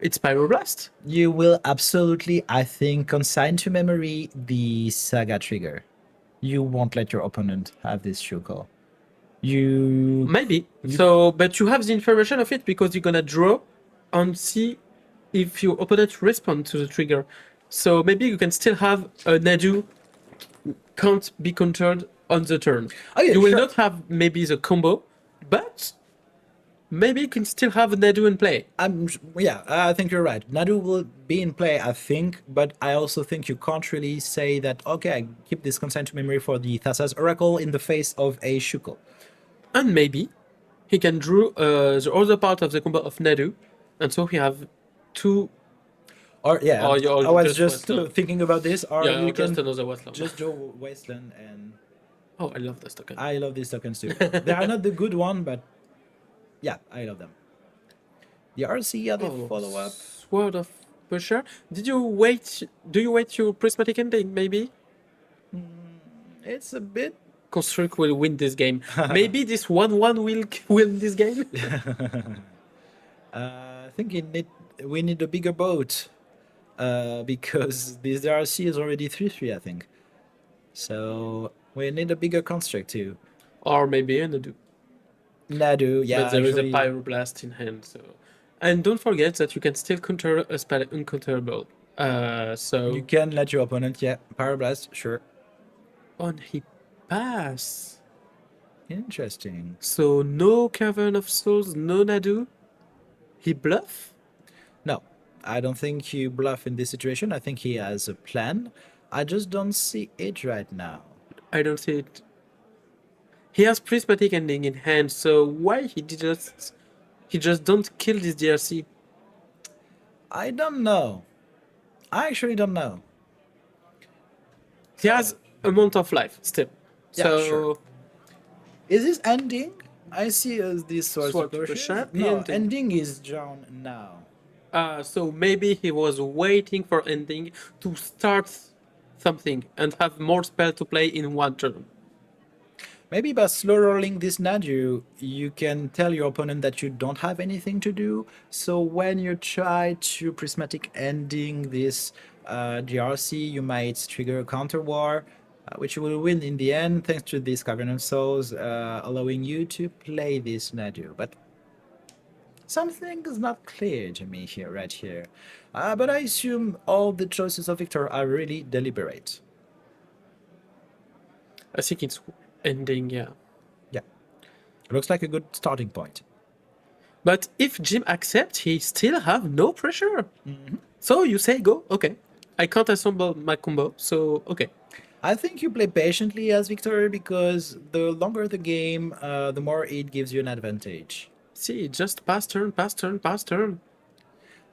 It's Pyroblast. You will absolutely, I think, consign to memory the Saga trigger. You won't let your opponent have this Shuko. You Maybe. So, but you have the information of it because you're gonna draw and see if your opponent responds to the trigger. So maybe you can still have a Nadu can't be countered on the turn. Oh, yeah, you will sure. not have maybe the combo, but maybe you can still have a Nadu in play. I think you're right. Nadu will be in play, I think, but I also think you can't really say that, okay, I keep this consign to memory for the Thassa's Oracle in the face of a Shuko. And maybe he can draw the other part of the combo of Nadu, and so we have two. Or yeah, Or you're I was just just Wasteland. thinking about this. Or Yeah, you just can another Wasteland. just draw Wasteland, and Oh, I love this token. I love these tokens too. They are not the good one, but yeah, I love them. The RC are the follow-up. Sword of Pusher. Did you wait? Do you wait your prismatic ending? Maybe It's a bit. Construct will win this game. Maybe this 1-1 will win this game. I think we need a bigger boat, because this RC is already 3-3, I think. So we need a bigger construct too. Or maybe a Nadu. Nadu, yeah. But there is a actually- Pyroblast in hand. So, and don't forget that you can still counter a spell uncounterable. Uh, You so can let your opponent, yeah, Pyroblast, sure. on he pass. Interesting. So no Cavern of Souls, no Nadu. He bluff? No, I don't think you bluff in this situation. I think he has a plan. I just don't see it right now. I don't see it. He has prismatic ending in hand, so why he just don't kill this DRC? I don't know. I actually don't know. He So, has a month of life still. yeah, sure. So Is this ending? I see as this source of sword to potions. pressure, he No, ending. ending is drawn now. So maybe he was waiting for ending to start something and have more spell to play in one turn. Maybe by slow rolling this Nadu, you can tell your opponent that you don't have anything to do. So when you try to prismatic ending this GRC, you might trigger a counter war, which you will win in the end thanks to this Cavern of Souls, allowing you to play this Nadu. But something is not clear to me here, right here. But I assume all the choices of Victor are really deliberate. I think it's ending, yeah. Yeah, looks like a good starting point. But if Jim accepts, he still have no pressure. So you say go, okay. I can't assemble my combo, so okay. I think you play patiently as Victor because the longer the game, the more it gives you an advantage. See, just pass turn, pass turn, pass turn.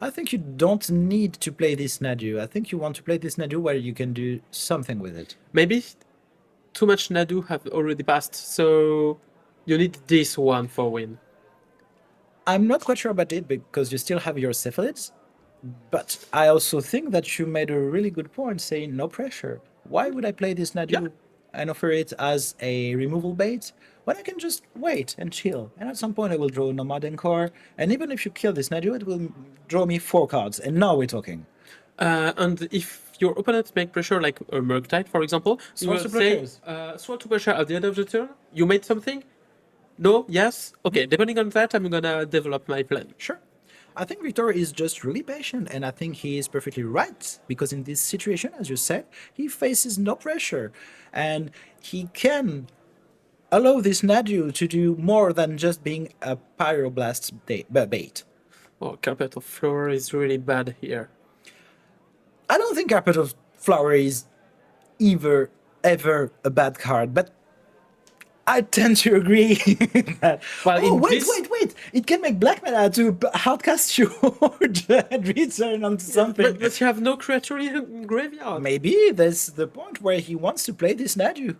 I think you don't need to play this Nadu. I think you want to play this Nadu where you can do something with it. Maybe too much Nadu have already passed, so you need this one for win. I'm not quite sure about it because you still have your Cephalids, but I also think that you made a really good point saying no pressure. Why would I play this Yeah. Nadu and offer it as a removal bait when I can just wait and chill? And at some point I will draw Nomad Encore, and even if you kill this Nadu, it will draw me 4 cards, and now we're talking. And if your opponent make pressure, like a Murktide, for example, you Sword will to say, pressures. sword to pressure at the end of the turn. You made something? No? Yes? Okay, depending on that, I'm gonna develop my plan. Sure. I think Victor is just really patient, and I think he is perfectly right because in this situation, as you said, he faces no pressure, and he can allow this Nadu to do more than just being a pyroblast bait. Oh, Carpet of Floor is really bad here. I don't think Carpet of Flower is ever a bad card, but I tend to agree that. Well, Oh, in wait, this, wait, wait! It can make black mana to outcast you and return onto something. but you have no creature in graveyard. Maybe that's the point where he wants to play this Nadu.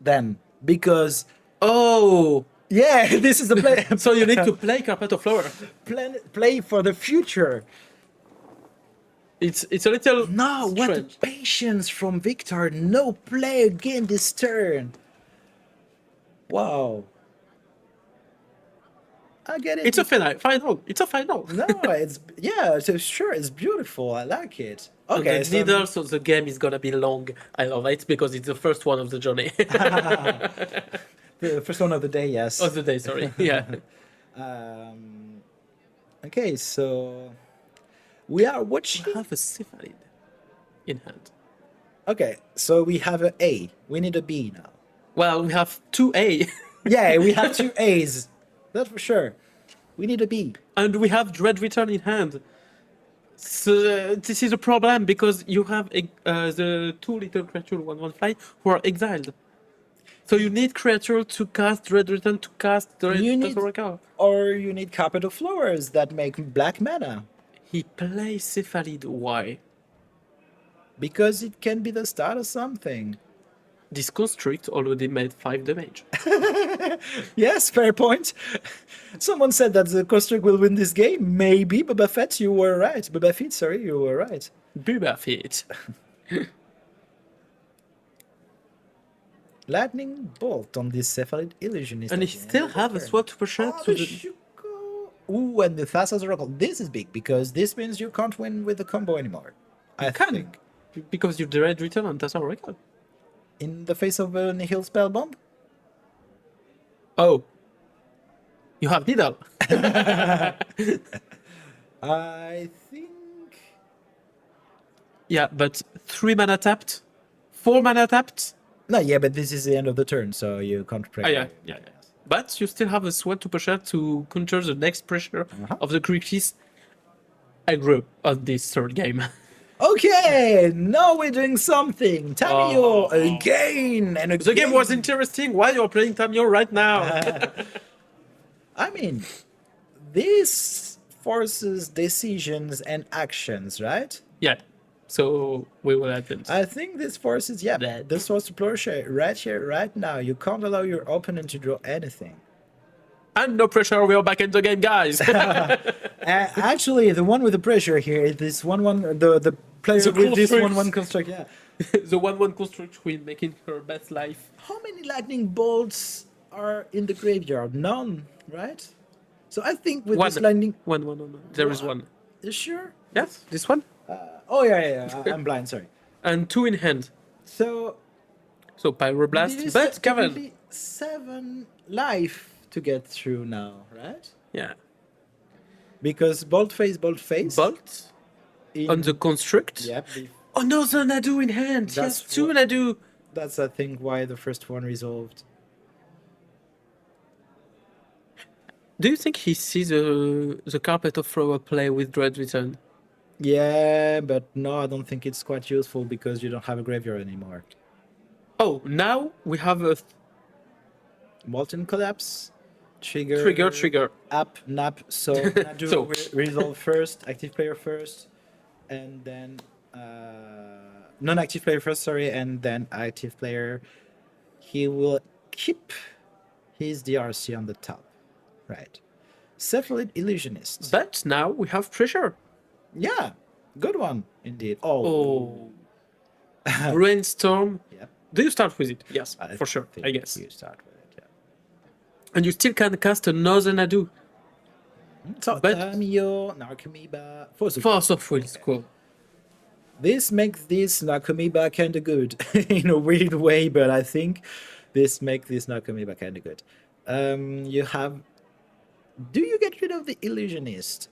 Then, because Oh, yeah, this is the play. so you need to play Carpet of Flower. play for the future. It's a little No, what the strange. patience from Victor. No play again this turn. Wow. I get it. It's a final. It's a final. No, it's yeah, so sure, it's beautiful. I like it. And Okay, the so needle, so the game is gonna be long. I love it because it's the first one of the journey. the first one of the day, yes. Of the day, sorry. Yeah. Okay, so we are watching. We have a Cephalid in hand. Okay, so we have a A. We need a B now. Well, we have 2A. Yeah, we have 2 A's. That's for sure. We need a B. And we have Dread Return in hand. So this is a problem because you have the 2 little creature 1/1 fly who are exiled. So you need creature to cast Dread Return to cast Dread You need, Oracle. or you need Carpet of Flowers that make black mana. He plays Cephalid. Why? Because it can be the start of something. This Constrict already made 5 damage. Yes, fair point. Someone said that the Kostruk will win this game. Maybe, Boba Fett, you were right. Boba Fett, sorry, you were right. Boba Fett. Lightning Bolt on this Cephalid Illusionist. And he still have a sword to pressure Oh, to the the... Shuko. Ooh, and the Thassa's Oracle. This is big because this means you can't win with the combo anymore. I can. think. Because you Dread Return on Tassa Oracle. In the face of a Nihil Spellbomb? Oh. You have Needle. I think Yeah, but 3 mana tapped, 4 mana tapped. No, yeah, but this is the end of the turn, so you can't Ah, pressure. yeah. But you still have a sweat to pressure to counter the next pressure Uh-huh. of the Grixis aggro on this third game. Okay, now we're doing something. Tamio Oh. again and again. The game was interesting. Why you're playing Tamio right now? I mean, this forces decisions and actions, right? Yeah. So we will advance. I think this forces, yeah, That. this forces to play right here, right now. You can't allow your opponent to draw anything. And no pressure, we are back in the game, guys. Actually, the one with the pressure here is this 1-1, the player The with this construct. 1-1 construct, yeah. The 1-1 construct queen making her best life. How many lightning bolts are in the graveyard? None, right? So I think with this lightning... One. There is one. You sure? Yes, this one. Oh, yeah. I'm blind, sorry. And 2 in hand. So So Pyroblast, this is but Cavern. technically 7 life to get through now, right? Yeah. Because bolt face. Bolt in- on the construct. Yep. Oh no, the Nadu in hand. That's Yes, 2 what- Nadu. That's, I think, why the first one resolved. Do you think he sees the carpet of thrower play with Dread Return? Yeah, but no, I don't think it's quite useful because you don't have a graveyard anymore. Oh, now we have a Molten Collapse, trigger, up, nap. So Nadu So- resolve first, active player first, and then non-active player first. Sorry, and then active player. He will keep his DRC on the top, right? Cephalid Illusionist. But now we have pressure. Yeah, good one indeed. Oh, Oh. Brainstorm. Yep. Do you start with it? Yes, I for sure, think I guess. you start with it. Yeah. And you still can cast another Nadu. So But- Tamio, Narcomoeba, Force of Force of Will, cool. This makes this Narcomoeba kinda good in a weird way, but I think this makes this Narcomoeba kinda good. You have. Do you get rid of the Illusionist?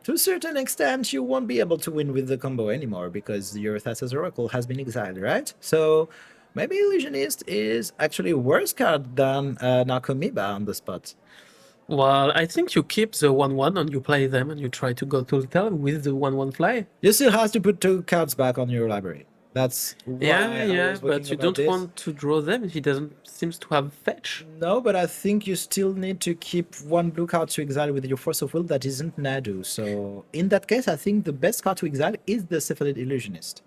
To a certain extent, you won't be able to win with the combo anymore because your Thassa's Oracle has been exiled, right? So maybe Illusionist is actually a worse card than Narcomoeba on the spot. Well, I think you keep the 1-1 and you play them and you try to go to the tail with the 1-1 fly. You still have to put 2 cards back on your library. That's why I was But talking you about don't this. want to draw them. He doesn't seems to have fetch. No, but I think you still need to keep 1 blue card to exile with your Force of Will that isn't Nadu. So in that case, I think the best card to exile is the Cephalid Illusionist.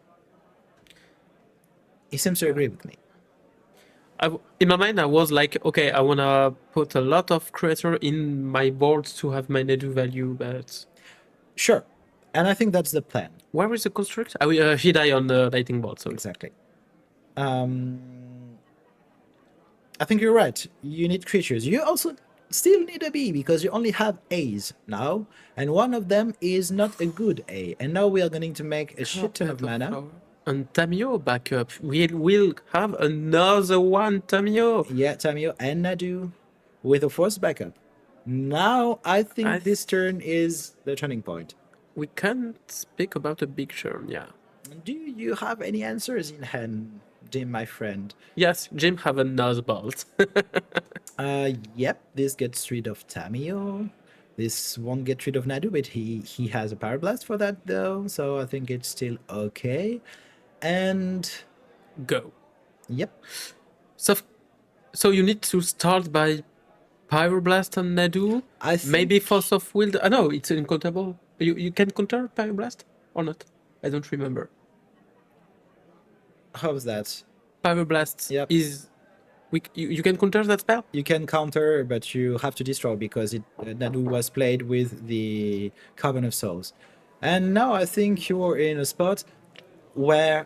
He seems to agree with me. In my mind, I was like, okay, I wanna put a lot of creator in my board to have my Nadu value, but Sure. And I think that's the plan. where is the construct? He died on the lightning bolt, so Exactly. I think you're right. You need creatures. You also still need a B because you only have A's now, and one of them is not a good A. And now we are going to make a shit ton of mana. And Tamio backup. We will have another one, Tamio. Yeah, Tamio and Nadu with a force backup. Now I think this turn is the turning point. We can't speak about a big churn, yeah. Do you have any answers in hand, Jim, my friend? Yes, Jim have another bolt. Yep, this gets rid of Tamio. This won't get rid of Nadu, but he has a Power Blast for that though, so I think it's still okay. And Go. yep, So you need to start by Pyroblast and Nadu. I think Maybe Force of Will. No, it's uncountable. You can counter Pyroblast or not? I don't remember. how's that? Pyroblast Yep. is. You can counter that spell? You can counter, but you have to destroy because Nadu was played with the Carbon of Souls. And now I think you're in a spot where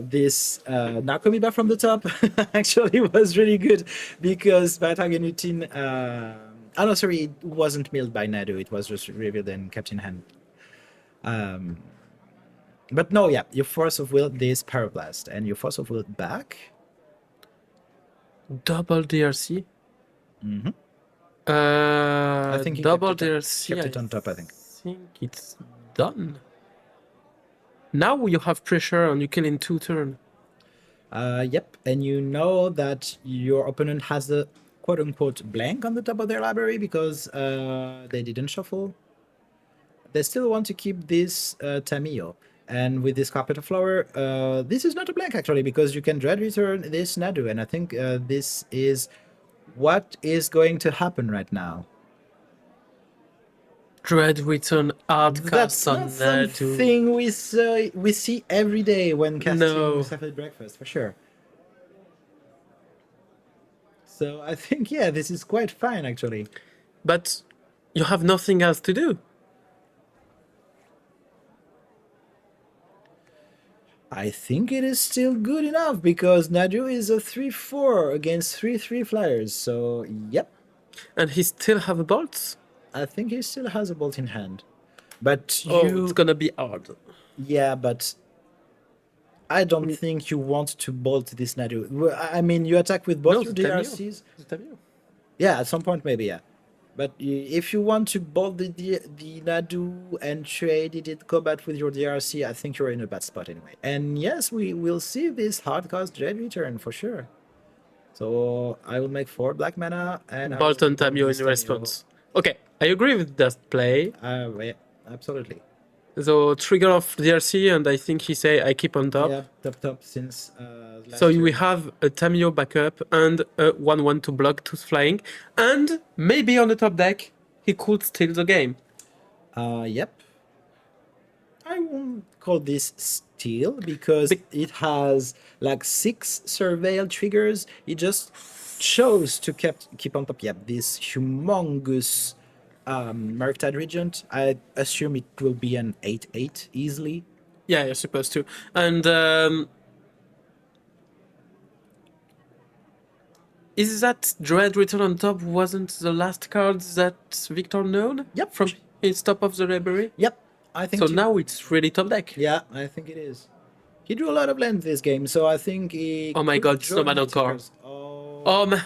this Narcomoeba from the top actually was really good because Batagenutin. Oh no, sorry, it wasn't milled by Nadu. It was just revealed and kept in hand. But no, yeah, your Force of Will this Pyroblast and your Force of Will back. Double DRC. Mm-hmm. I think he double kept it on- DRC. kept it on top, I think. think it's done. Now you have pressure and you kill in 2 turns. Yep, and you know that your opponent has a quote-unquote blank on the top of their library because they didn't shuffle. They still want to keep this Tamio. And with this Carpet of Flower, this is not a blank actually, because you can dread return this Nadu, and I think this is what is going to happen right now. Dread return hard That's cast on not Nadu. something we see every day when casting No. Cephalid Breakfast, for sure. So I think, yeah, this is quite fine actually. But you have nothing else to do. I think it is still good enough because Nadu is a 3/4 against 3/3 flyers. So, yep, And he still have a bolt. I think he still has a bolt in hand. But Oh, it's gonna be hard. yeah, but I don't think you want to bolt this Nadu. I mean, you attack with both No, your the Tamio. DRCs. The Tamio. Yeah, at some point, maybe, yeah. But if you want to bolt the Nadu and trade it in combat with your DRC, I think you're in a bad spot anyway. And yes, we will see this hard cost Dread return for sure. So I will make 4 black mana and I will Bolt and bolt Tamio this in response. Okay, I agree with that play. Yeah, absolutely. So trigger of DRC, and I think he say I keep on top. Yeah, top since last So turn. we have a Tamio backup and a 1/1 to block 2 flying, and maybe on the top deck he could steal the game. Yep. I won't call this steal because it has like 6 surveil triggers. It just chose to keep on top. Yep, this humongous Murktide Regent. I assume it will be an 8/8 easily. Yeah, you're supposed to. And is that Dread Return on top wasn't the last card that Viktor known? Yep. From his top of the library? Yep, I think So too. now it's really top deck. Yeah, I think it is. He drew a lot of lands this game, so I think he. Oh my could god, draw Snowman Encore. checkers. Oh. Oh man.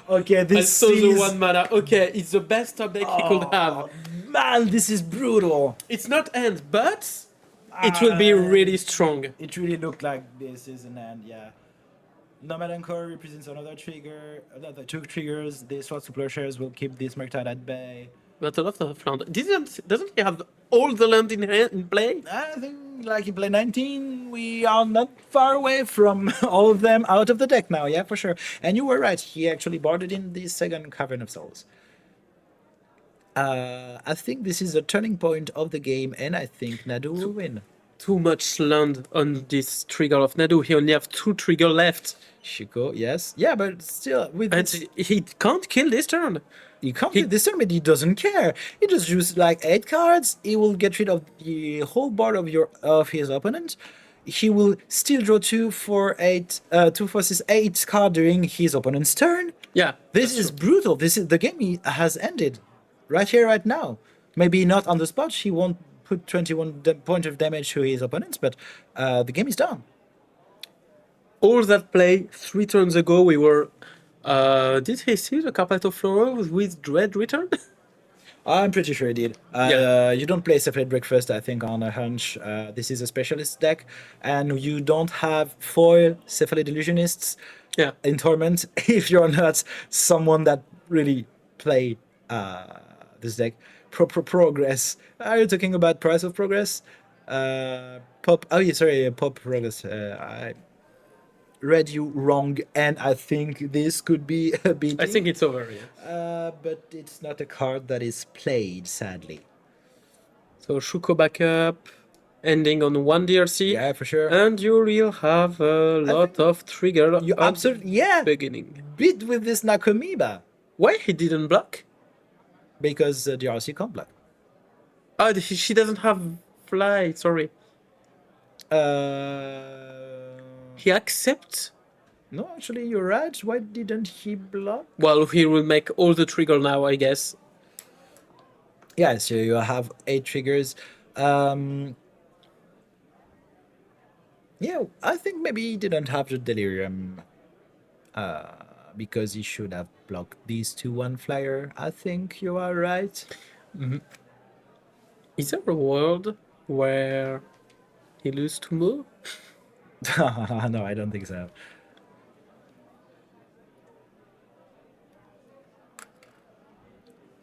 Okay, I this saw the is. 1 mana. Okay, it's the best top deck he could have. Man, this is brutal. It's not end, but it will be really strong. It really looked like this is an end, yeah. Nomad Encore represents another trigger, another 2 triggers. These sorts of plowshares will keep this Murktide at bay. But a lot of land. Doesn't he have all the land in play? I think, like in play 19, we are not far away from all of them out of the deck now, yeah, for sure. And you were right, he actually boarded in the second Cavern of Souls. I think this is a turning point of the game, and I think Nadu will win. Too much land on this trigger of Nadu. He only have 2 trigger left. Shiko, yes. Yeah, but still, with And this, he can't kill this turn. he can't do this turn, but he doesn't care. He just uses like 8 cards. He will get rid of the whole board of his opponent. He will still draw 2 for 8, 2 forces 8 card during his opponent's turn. Yeah. This is brutal. This is the game has ended, right here, right now. Maybe not on the spot. He won't put 21 point of damage to his opponents, but the game is done. All that play 3 turns ago, we were. Did he see the Carpet of Flora with Dread Return? I'm pretty sure he did. You don't play Cephalid Breakfast, I think, on a hunch. This is a specialist deck, and you don't have foil Cephalid Illusionists Yeah. in Torment if you're not someone that really play this deck. Progress. Are you talking about Price of Progress? Pop. Oh, yeah, sorry, Pop Progress. I read you wrong, and I think this could be a beating. I think it's over, yeah. But it's not a card that is played, sadly. So Shuko backup, ending on 1 DRC. Yeah, for sure. And you will have a lot of trigger. You absolutely, yeah. Beginning. Beat with this Nakomiba. Why he didn't block? Because the RC can't block. Oh, she doesn't have fly. Sorry. He accepts. No, actually, you're right. Why didn't he block? Well, he will make all the trigger now, I guess. Yeah, so you have 8 triggers. Yeah, I think maybe he didn't have the Delirium. Because he should have blocked these 2/1 flyer. I think you are right. Is there a world where he loses to Mo? No, I don't think so.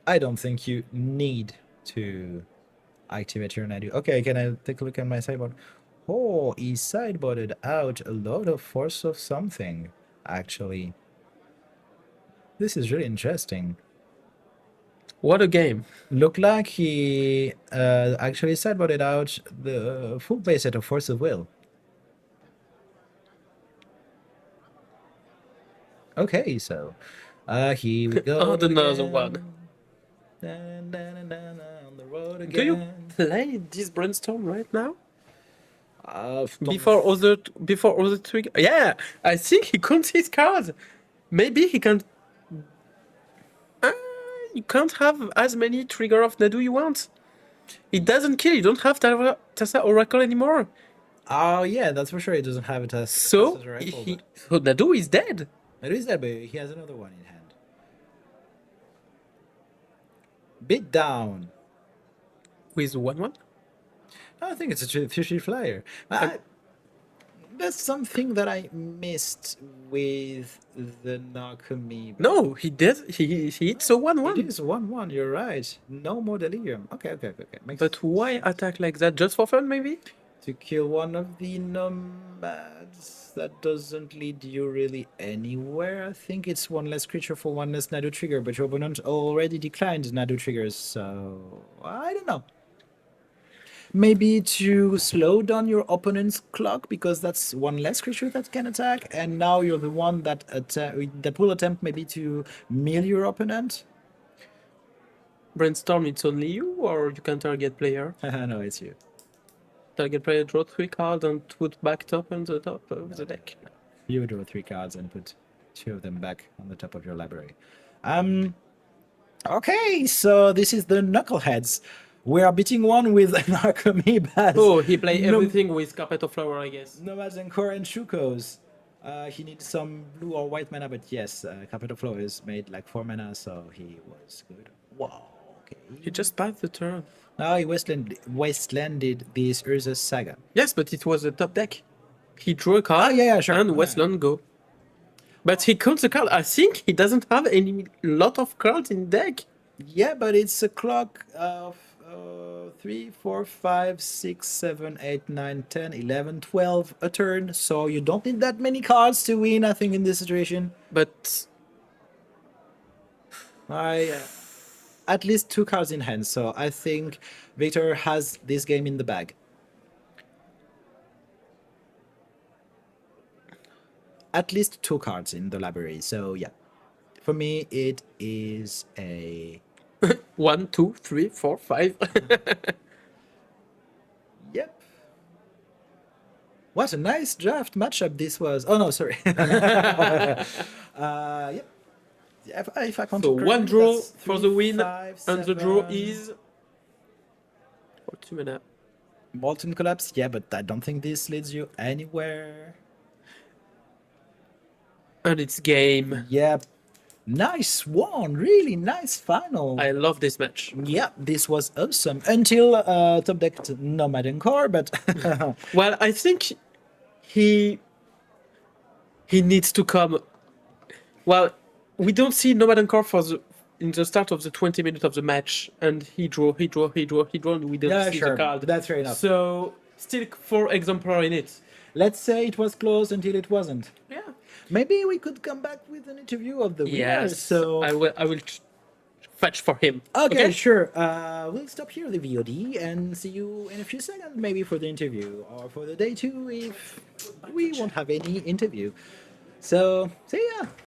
I don't think you need to activate your Nadu. Okay, can I take a look at my sideboard? Oh, he sideboarded out a lot of force of something, actually. This is really interesting. What a game. Look like he actually sideboarded out the full base set of Force of Will. Okay, so here we go. Oh, another again. one. On the road again. Do you play this brainstorm right now? Don't- Before other trigger? Yeah, I think he counts his cards. Maybe he can. You can't have as many trigger of Nadu you want. It doesn't kill. You don't have Tassa Oracle anymore. Oh yeah, that's for sure. He doesn't have it as So as a rifle, he, but so Nadu is dead. it is that, but he has another one in hand. Beat down. With 1/1. I think it's a fishy flyer. That's something that I missed with the Nakami. No, he did. He hits a 1/1. It is 1-1, you're right. No more delirium. Okay. Makes But why attack like that? Just for fun, maybe? to kill one of the nomads. That doesn't lead you really anywhere. I think it's one less creature for one less Nadu trigger, but your opponent already declined Nadu triggers, so I don't know. Maybe to slow down your opponent's clock, because that's one less creature that can attack, and now you're the one that that will attempt maybe to mill your opponent. Brainstorm, it's only you, or you can target player? No, it's you. Target player, draw 3 cards and put back top on the top of the deck. You draw 3 cards and put 2 of them back on the top of your library. Okay, so this is the Knuckleheads. We are beating one with an Alchemy Bass. Oh, he play everything with Carpet of Flower, I guess. Nomads and Core and Shukos. He needs some blue or white mana, but yes, Carpet of Flower is made like 4 mana, so he was good. Wow, okay. He just passed the turn. Now he wastelanded this Urza's Saga. Yes, but it was a top deck. He drew a card yeah, sure. and Westland go. But he counts the card. I think he doesn't have any lot of cards in deck. Yeah, but it's a clock of 3, 4, 5, 6, 7, 8, 9, 10, 11, 12 a turn. So you don't need that many cards to win, I think, in this situation. But I at least 2 cards in hand, so I think Viktor has this game in the bag. At least 2 cards in the library, so yeah. For me, it is a 1, 2, 3, 4, 5. yep. What a nice draft matchup this was. Oh no, sorry. Yep. If I count So correctly, 1 draw that's for 3, the win, 5, and the draw 7. is for 2 mana. Molten Collapse, yeah, but I don't think this leads you anywhere. And it's game. Yep. Nice one, really nice final. I love this match. Yeah, this was awesome. Until top deck Nomad and Core, but Well, I think he needs to come. Well, we don't see Nomad and Core in the start of the 20 minutes of the match, and he draw, and we don't yeah, see sure. the card. That's fair enough. So still 4 exemplar in it. Let's say it was close until it wasn't. Yeah. Maybe we could come back with an interview of the winner. Yes. So I will fetch for him. okay, sure. We'll stop here the VOD and see you in a few seconds, maybe for the interview or for the day 2 if we won't have any interview. So see ya.